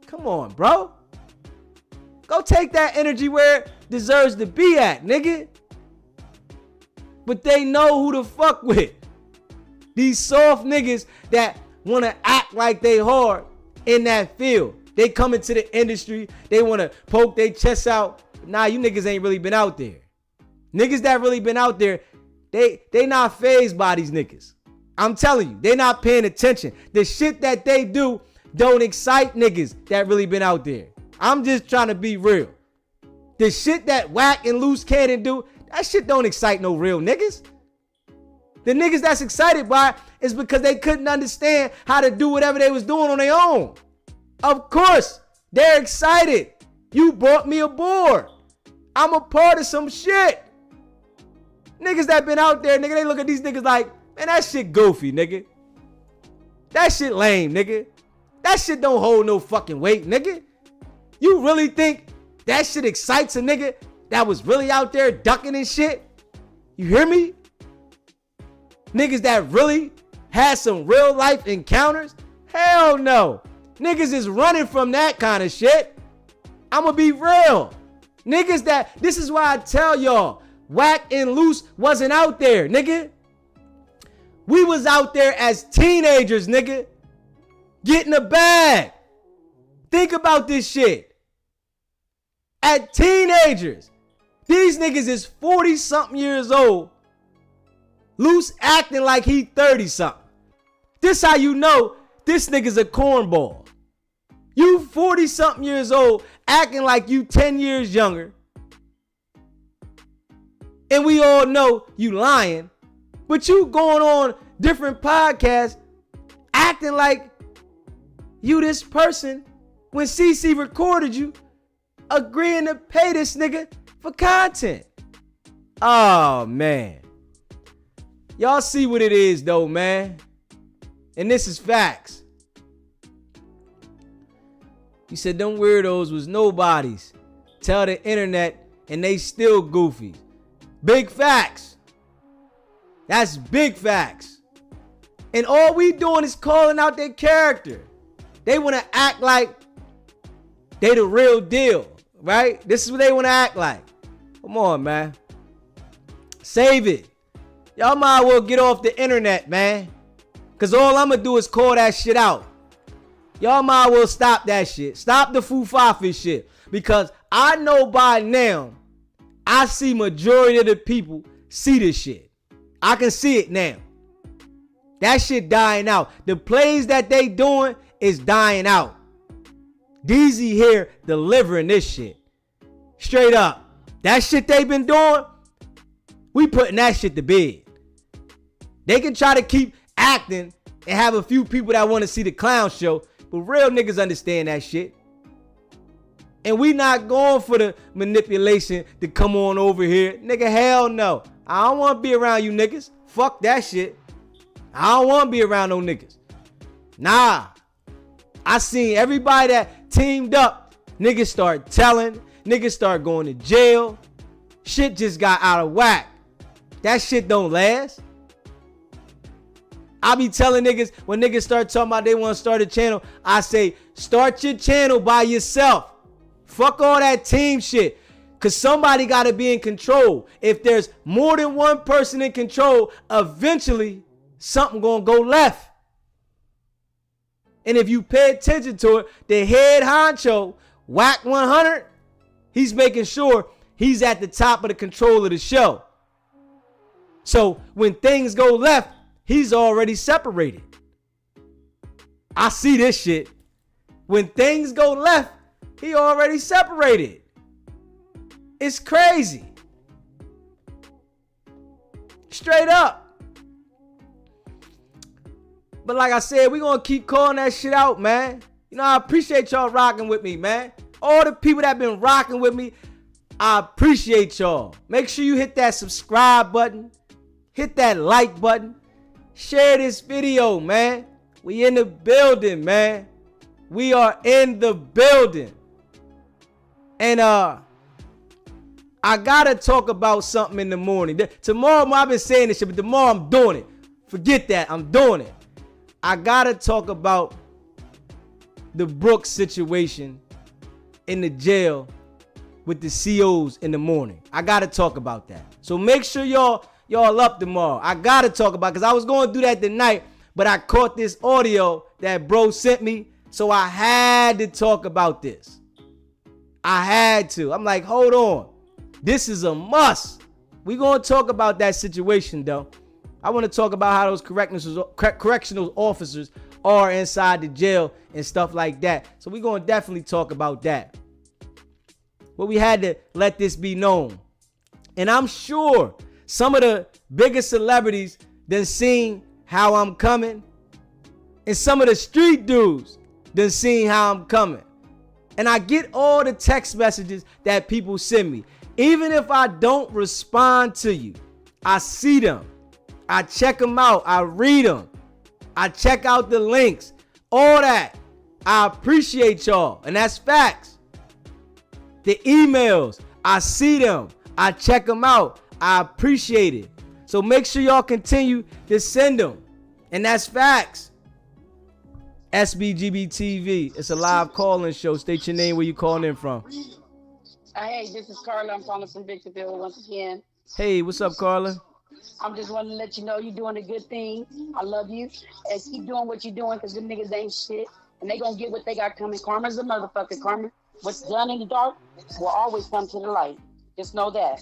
Come on, bro. Go take that energy where it deserves to be at, nigga. But they know who to fuck with. These soft niggas that want to act like they hard in that field. They come into the industry, they want to poke their chests out. Nah, you niggas ain't really been out there. Niggas that really been out there, they not fazed by these niggas. I'm telling you, they not paying attention. The shit that they do don't excite niggas that really been out there. I'm just trying to be real. The shit that WACK and Loose Cannon do, that shit don't excite no real niggas. The niggas that's excited by it is because they couldn't understand how to do whatever they was doing on their own. Of course, they're excited. You brought me aboard. I'm a part of some shit. Niggas that been out there, nigga, they look at these niggas like, man, that shit goofy, nigga. That shit lame, nigga. That shit don't hold no fucking weight, nigga. You really think that shit excites a nigga that was really out there ducking and shit? You hear me? Niggas that really had some real life encounters? Hell no. Niggas is running from that kind of shit. I'ma be real. Niggas that, this is why I tell y'all, WACK and Loose wasn't out there, nigga. We was out there as teenagers, nigga. Getting a bag. Think about this shit. At teenagers. These niggas is 40 something years old. Loose acting like he 30 something. This how you know this nigga's a cornball. You 40 something years old acting like you 10 years younger. And we all know you lying. But you going on different podcasts acting like you this person when CC recorded you agreeing to pay this nigga for content. Oh, man. Y'all see what it is, though, man. And this is facts. You said them weirdos was nobodies. Tell the internet and they still goofy. Big facts. That's big facts. And all we doing is calling out their character. They want to act like they the real deal, right? This is what they want to act like. Come on, man. Save it. Y'all might as well get off the internet, man. Because all I'm going to do is call that shit out. Y'all might as well stop that shit. Stop the fufafi shit. Because I know by now, I see majority of the people see this shit. I can see it now. That shit dying out. The plays that they doing is dying out. DZ here delivering this shit. Straight up. That shit they been doing, we putting that shit to bed. They can try to keep acting and have a few people that want to see the clown show, but real niggas understand that shit. And we not going for the manipulation to come on over here. Nigga, hell no. I don't want to be around you niggas. Fuck that shit. I don't want to be around no niggas. Nah. I seen everybody that teamed up. Niggas start telling. Niggas start going to jail. Shit just got out of whack. That shit don't last. I be telling niggas, when niggas start talking about they want to start a channel, I say, start your channel by yourself. Fuck all that team shit. Because somebody got to be in control. If there's more than one person in control, eventually something gonna go left. And if you pay attention to it, the head honcho, WACK 100, he's making sure he's at the top of the control of the show. So when things go left, he's already separated. I see this shit. When things go left, he already separated. It's crazy. Straight up. But like I said, we're going to keep calling that shit out, man. You know, I appreciate y'all rocking with me, man. All the people that been rocking with me, I appreciate y'all. Make sure you hit that subscribe button. Hit that like button. Share this video, man. We in the building, man. We are in the building. And I gotta talk about something in the morning. Tomorrow, I've been saying this shit, but tomorrow I'm doing it. Forget that, I'm doing it. I gotta talk about the Brooks situation in the jail with the COs in the morning. I gotta talk about that. So make sure y'all up tomorrow. I gotta talk about it because I was going to do that tonight, but I caught this audio that bro sent me, so I had to talk about this. I had to. I'm like, hold on. This is a must. We're going to talk about that situation, though. I want to talk about how those correctional officers are inside the jail and stuff like that. So we're going to definitely talk about that. But we had to let this be known. And I'm sure some of the biggest celebrities done seen how I'm coming. And some of the street dudes done seen how I'm coming. And I get all the text messages that people send me. Even if I don't respond to you, I see them. I check them out. I read them. I check out the links. All that. I appreciate y'all. And that's facts. The emails, I see them. I check them out. I appreciate it. So make sure y'all continue to send them. And that's facts. SBGB TV. It's a live call-in show. State your name, where you calling in from. Hey, this is Carla. I'm calling from Victorville once again. Hey, what's up, Carla? I'm just wanting to let you know you're doing a good thing. I love you. And keep doing what you're doing because them niggas ain't shit. And they gonna get what they got coming. Karma's a motherfucker. Karma. What's done in the dark will always come to the light. Just know that.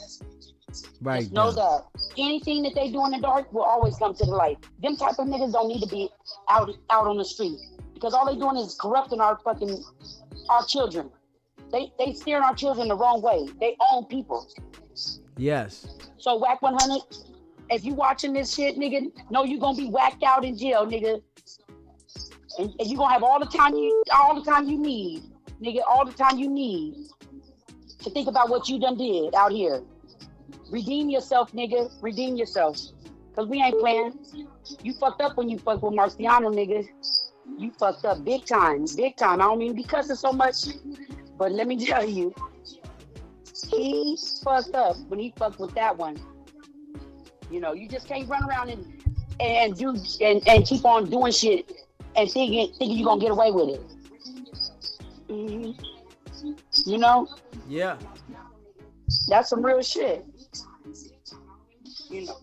Right. Just know that. Anything that they do in the dark will always come to the light. Them type of niggas don't need to be out on the street. Because all they doing is corrupting our children. They steering our children the wrong way. They own people. Yes. So WACK 100, if you watching this shit, nigga, know you gonna be whacked out in jail, nigga. And you gonna have all the time you need, nigga, all the time you need to think about what you done did out here. Redeem yourself, nigga. Redeem yourself. Cause we ain't playing. You fucked up when you fucked with Marciano, nigga. You fucked up big time, big time. I don't mean to be cussing so much, but let me tell you, he fucked up when he fucked with that one. You know, you just can't run around and keep on doing shit and thinking you're gonna get away with it. Mm-hmm. You know? Yeah. That's some real shit. You know.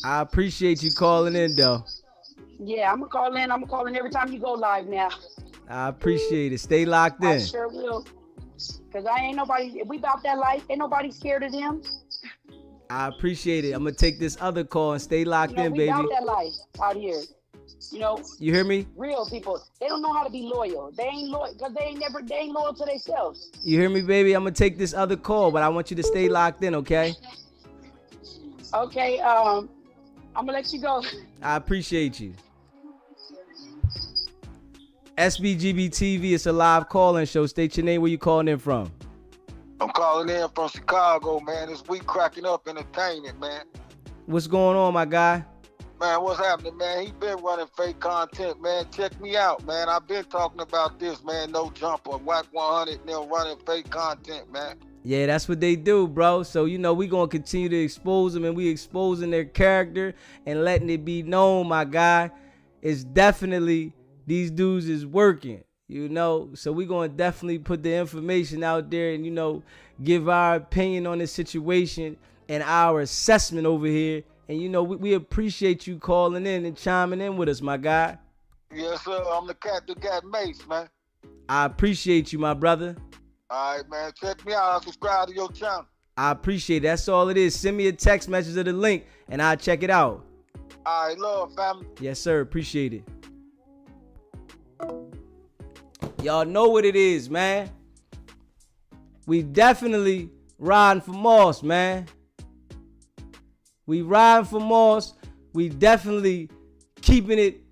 I appreciate you calling in, though. Yeah, I'm gonna call in. I'm gonna call in every time you go live now. I appreciate it. Stay locked in. I sure will. Cause I ain't nobody. If we about that life, ain't nobody scared of them. I appreciate it. I'm gonna take this other call and stay locked in, we baby. about that life out here. You know. You hear me? Real people. They don't know how to be loyal. They ain't loyal because they ain't loyal to themselves. You hear me, baby? I'm gonna take this other call, but I want you to stay locked in, okay? Okay. I'm gonna let you go. I appreciate you. SBGB TV, it's a live call-in show. State your name, where you calling in from. I'm calling in from Chicago, man. This week cracking up entertaining, man. What's going on, my guy? Man, what's happening, man? He been running fake content, man. Check me out, man. I've been talking about this, man. No jumper, WACK 100, they're running fake content, man. Yeah, that's what they do, bro. So, you know, we going to continue to expose them, and we exposing their character and letting it be known, my guy. It's definitely, these dudes is working, you know. So we going to definitely put the information out there and, you know, give our opinion on the situation and our assessment over here And, you know, we appreciate you calling in and chiming in with us, my guy. Yes, sir. I'm the cat that got mace, man. I appreciate you, my brother. All right, man. Check me out. I'll subscribe to your channel. I appreciate it. That's all it is. Send me a text message of the link, and I'll check it out. All right, love, family. Yes, sir. Appreciate it. Y'all know what it is, man. We definitely riding for Moss, man. We riding for Moss. We definitely keeping it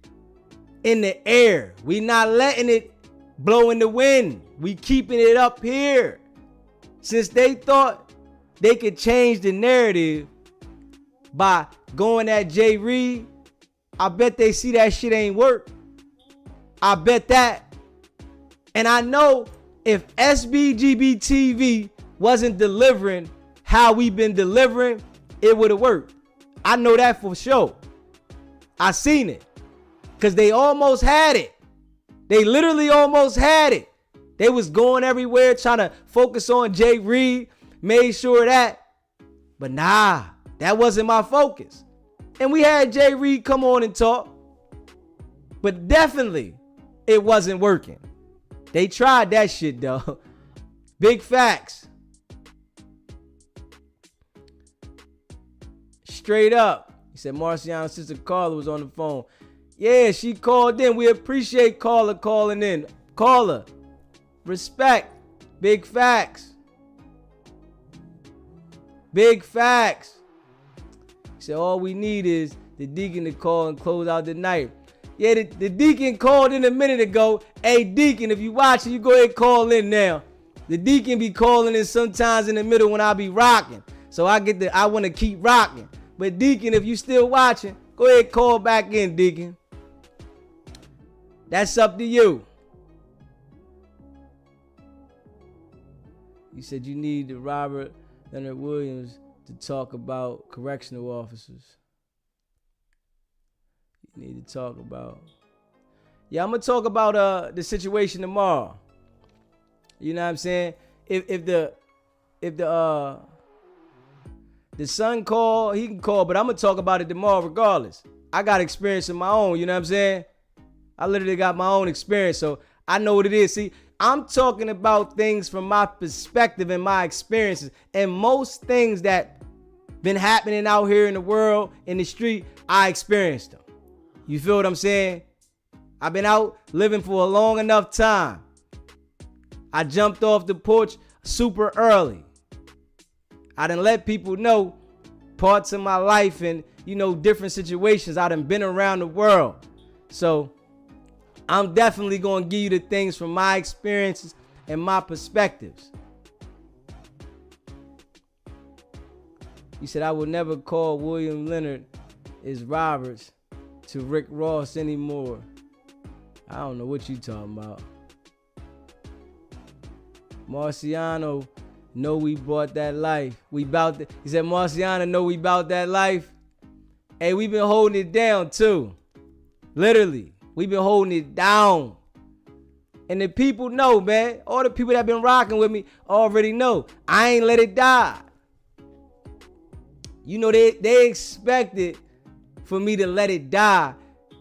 in the air. We not letting it blow in the wind. We keeping it up here. Since they thought they could change the narrative by going at Jay Reed, I bet they see that shit ain't work. I bet that. And I know if SBGB TV wasn't delivering how we been delivering, it would have worked. I know that for sure. I seen it. Because they almost had it. They literally almost had it. They was going everywhere trying to focus on Jay Reed. Made sure that. But nah, that wasn't my focus. And we had Jay Reed come on and talk. But definitely, it wasn't working. They tried that shit, though. Big facts. Straight up. He said Marciano's sister Carla was on the phone. Yeah, she called in. We appreciate Carla calling in. Carla. Respect. Big facts. Big facts. He said all we need is the deacon to call and close out the night. Yeah, the deacon called in a minute ago. Hey, deacon, if you watching, you go ahead and call in now. The deacon be calling in sometimes in the middle when I be rocking. So I want to keep rocking. But deacon, if you still watching, go ahead and call back in, deacon. That's up to you. You said you need the Robert Leonard Williams to talk about correctional officers. You need to talk about. Yeah, I'm gonna talk about the situation tomorrow. You know what I'm saying? If the son call, he can call, but I'm gonna talk about it tomorrow regardless. I got experience of my own, you know what I'm saying? I literally got my own experience, so I know what it is. See, I'm talking about things from my perspective and my experiences. And most things that been happening out here in the world, in the street, I experienced them. You feel what I'm saying? I've been out living for a long enough time. I jumped off the porch super early. I done let people know parts of my life and, you know, different situations. I done been around the world. So I'm definitely going to give you the things from my experiences and my perspectives. You said I would never call William Leonard is Roberts to Rick Ross anymore. I don't know what you talking about. Marciano, know we bought that life. He said Marciano, know we bought that life. Hey, we been holding it down too. Literally. We've been holding it down. And the people know, man. All the people that been rocking with me already know. I ain't let it die. You know, they expected for me to let it die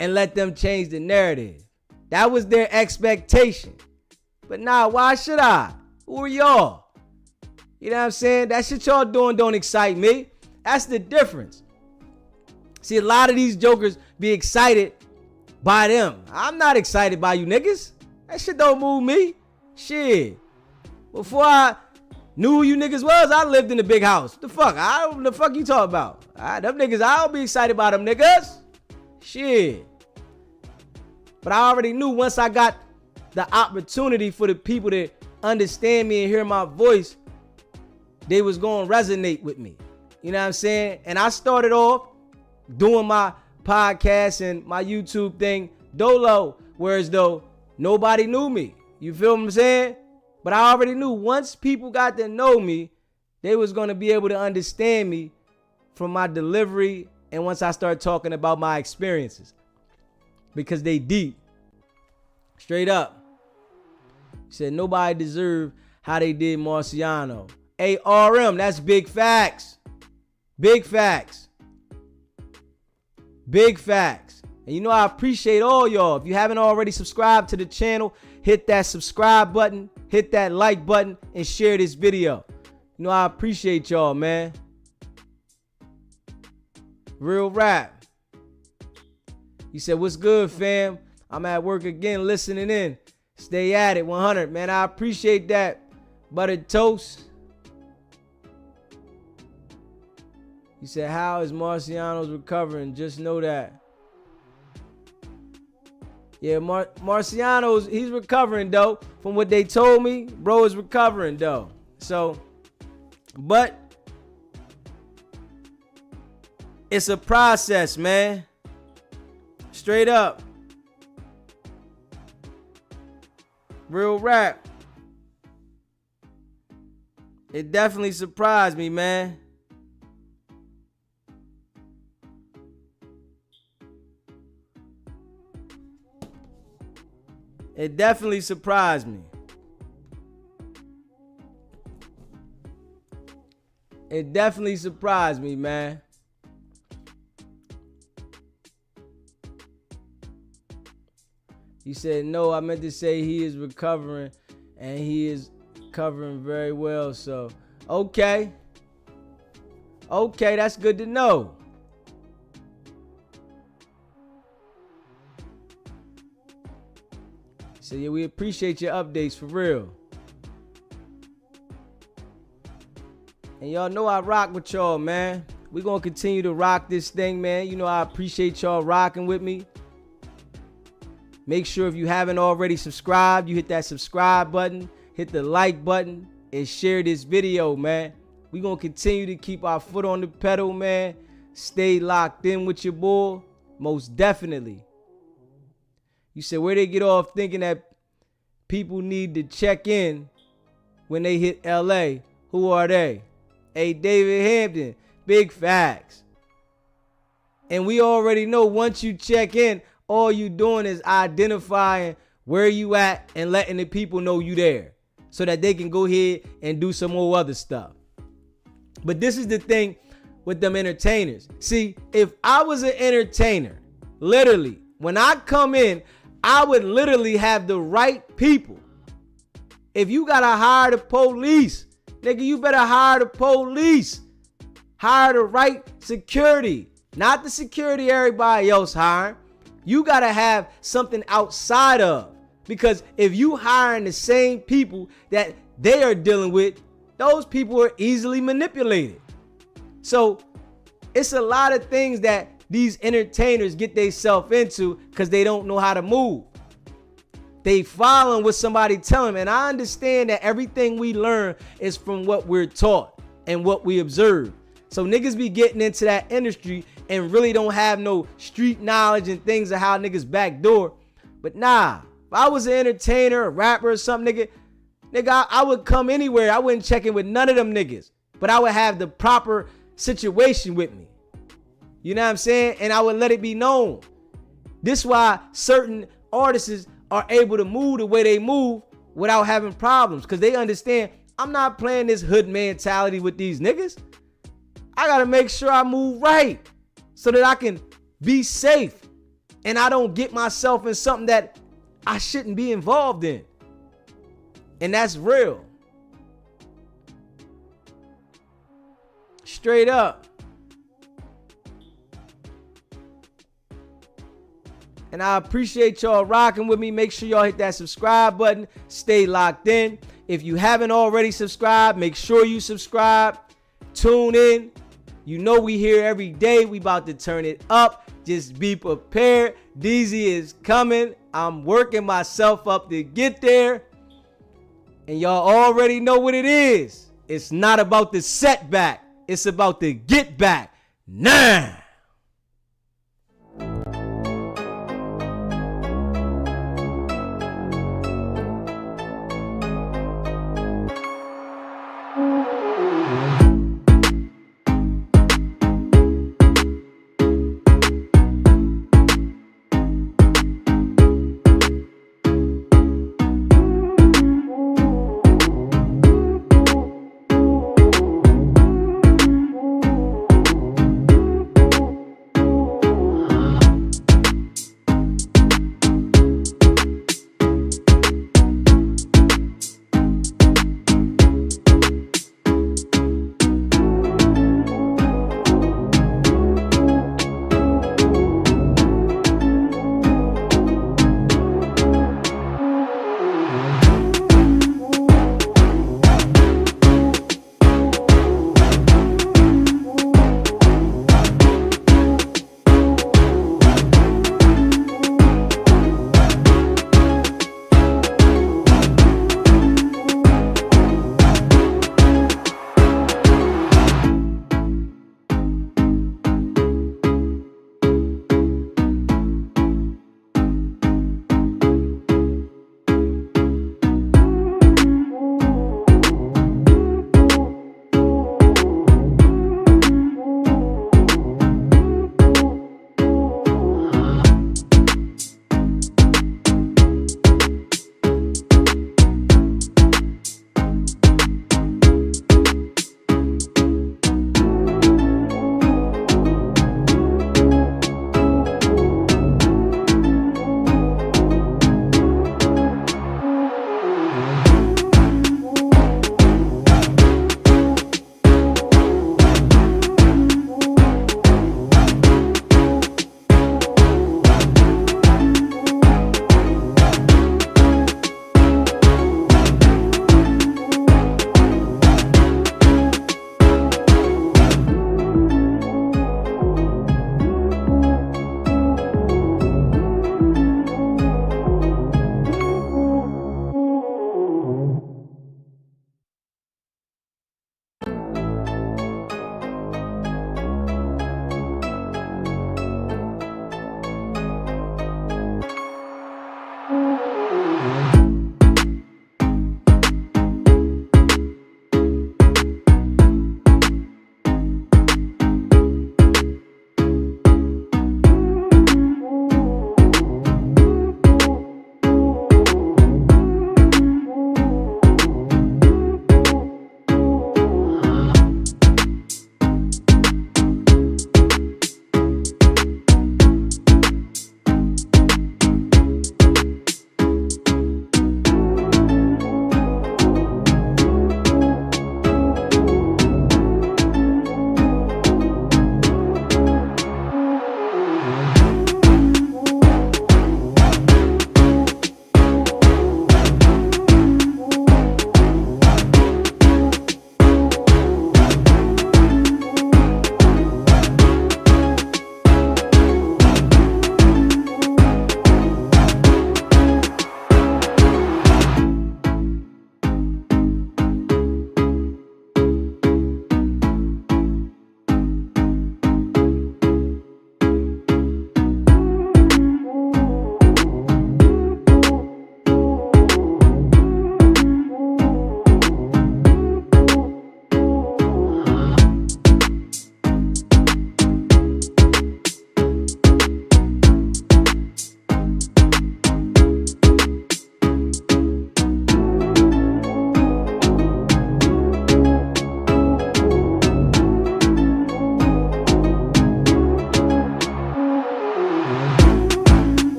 and let them change the narrative. That was their expectation. But nah, why should I? Who are y'all? You know what I'm saying? That shit y'all doing don't excite me. That's the difference. See, a lot of these jokers be excited by them. I'm not excited by you niggas. That shit don't move me. Shit. Before I knew who you niggas was, I lived in a big house. The fuck you talking about? Them niggas, I don't be excited by them niggas. Shit. But I already knew once I got the opportunity for the people to understand me and hear my voice, they was going to resonate with me. You know what I'm saying? And I started off doing my podcast and my YouTube thing dolo, whereas though nobody knew me. You feel what I'm saying? But I already knew once people got to know me, they was going to be able to understand me from my delivery and once I start talking about my experiences. Because they deep. Straight up. He said nobody deserved how they did Marciano. Hey, RM, that's big facts. Big facts. Big facts. And you know I appreciate all y'all. If you haven't already subscribed to the channel, hit that subscribe button, hit that like button, and share this video. You know I appreciate y'all, man. Real rap. He said, what's good, fam? I'm at work again, listening in. Stay at it, 100, man. I appreciate that. Buttered toast. He said, how is Marciano's recovering? Just know that. Yeah, Marciano's, he's recovering, though. From what they told me, bro is recovering, though. So, but it's a process, man. Straight up. Real rap. It definitely surprised me, man. It definitely surprised me. It definitely surprised me, man. He said, no, I meant to say he is recovering, and he is recovering very well. So, okay. Okay, that's good to know. So, yeah, we appreciate your updates for real. And y'all know I rock with y'all, man. We're going to continue to rock this thing, man. You know I appreciate y'all rocking with me. Make sure if you haven't already subscribed, you hit that subscribe button, hit the like button, and share this video, man. We're going to continue to keep our foot on the pedal, man. Stay locked in with your boy. Most definitely. You said, where they get off thinking that people need to check in when they hit LA? Who are they? Hey, David Hampton. Big facts. And we already know once you check in, all you doing is identifying where you at and letting the people know you there so that they can go ahead and do some more other stuff. But this is the thing with them entertainers. See, if I was an entertainer, literally, when I come in, I would literally have the right people. If you gotta hire the police, nigga, you better hire the police. Hire the right security, not the security everybody else hiring. You gotta have something outside of, because if you hiring the same people that they are dealing with, those people are easily manipulated. So it's a lot of things that these entertainers get themselves into because they don't know how to move. They following what somebody tell them. And I understand that everything we learn is from what we're taught and what we observe. So niggas be getting into that industry and really don't have no street knowledge and things of how niggas backdoor. But nah, if I was an entertainer, a rapper or something, nigga, I would come anywhere. I wouldn't check in with none of them niggas. But I would have the proper situation with me. You know what I'm saying? And I would let it be known. This is why certain artists are able to move the way they move without having problems. Because they understand, I'm not playing this hood mentality with these niggas. I got to make sure I move right so that I can be safe and I don't get myself in something that I shouldn't be involved in. And that's real. Straight up. And I appreciate y'all rocking with me. Make sure y'all hit that subscribe button. Stay locked in. If you haven't already subscribed, make sure you subscribe. Tune in. You know we here every day. We about to turn it up. Just be prepared. DZ is coming. I'm working myself up to get there. And y'all already know what it is. It's not about the setback. It's about the get back. Nah.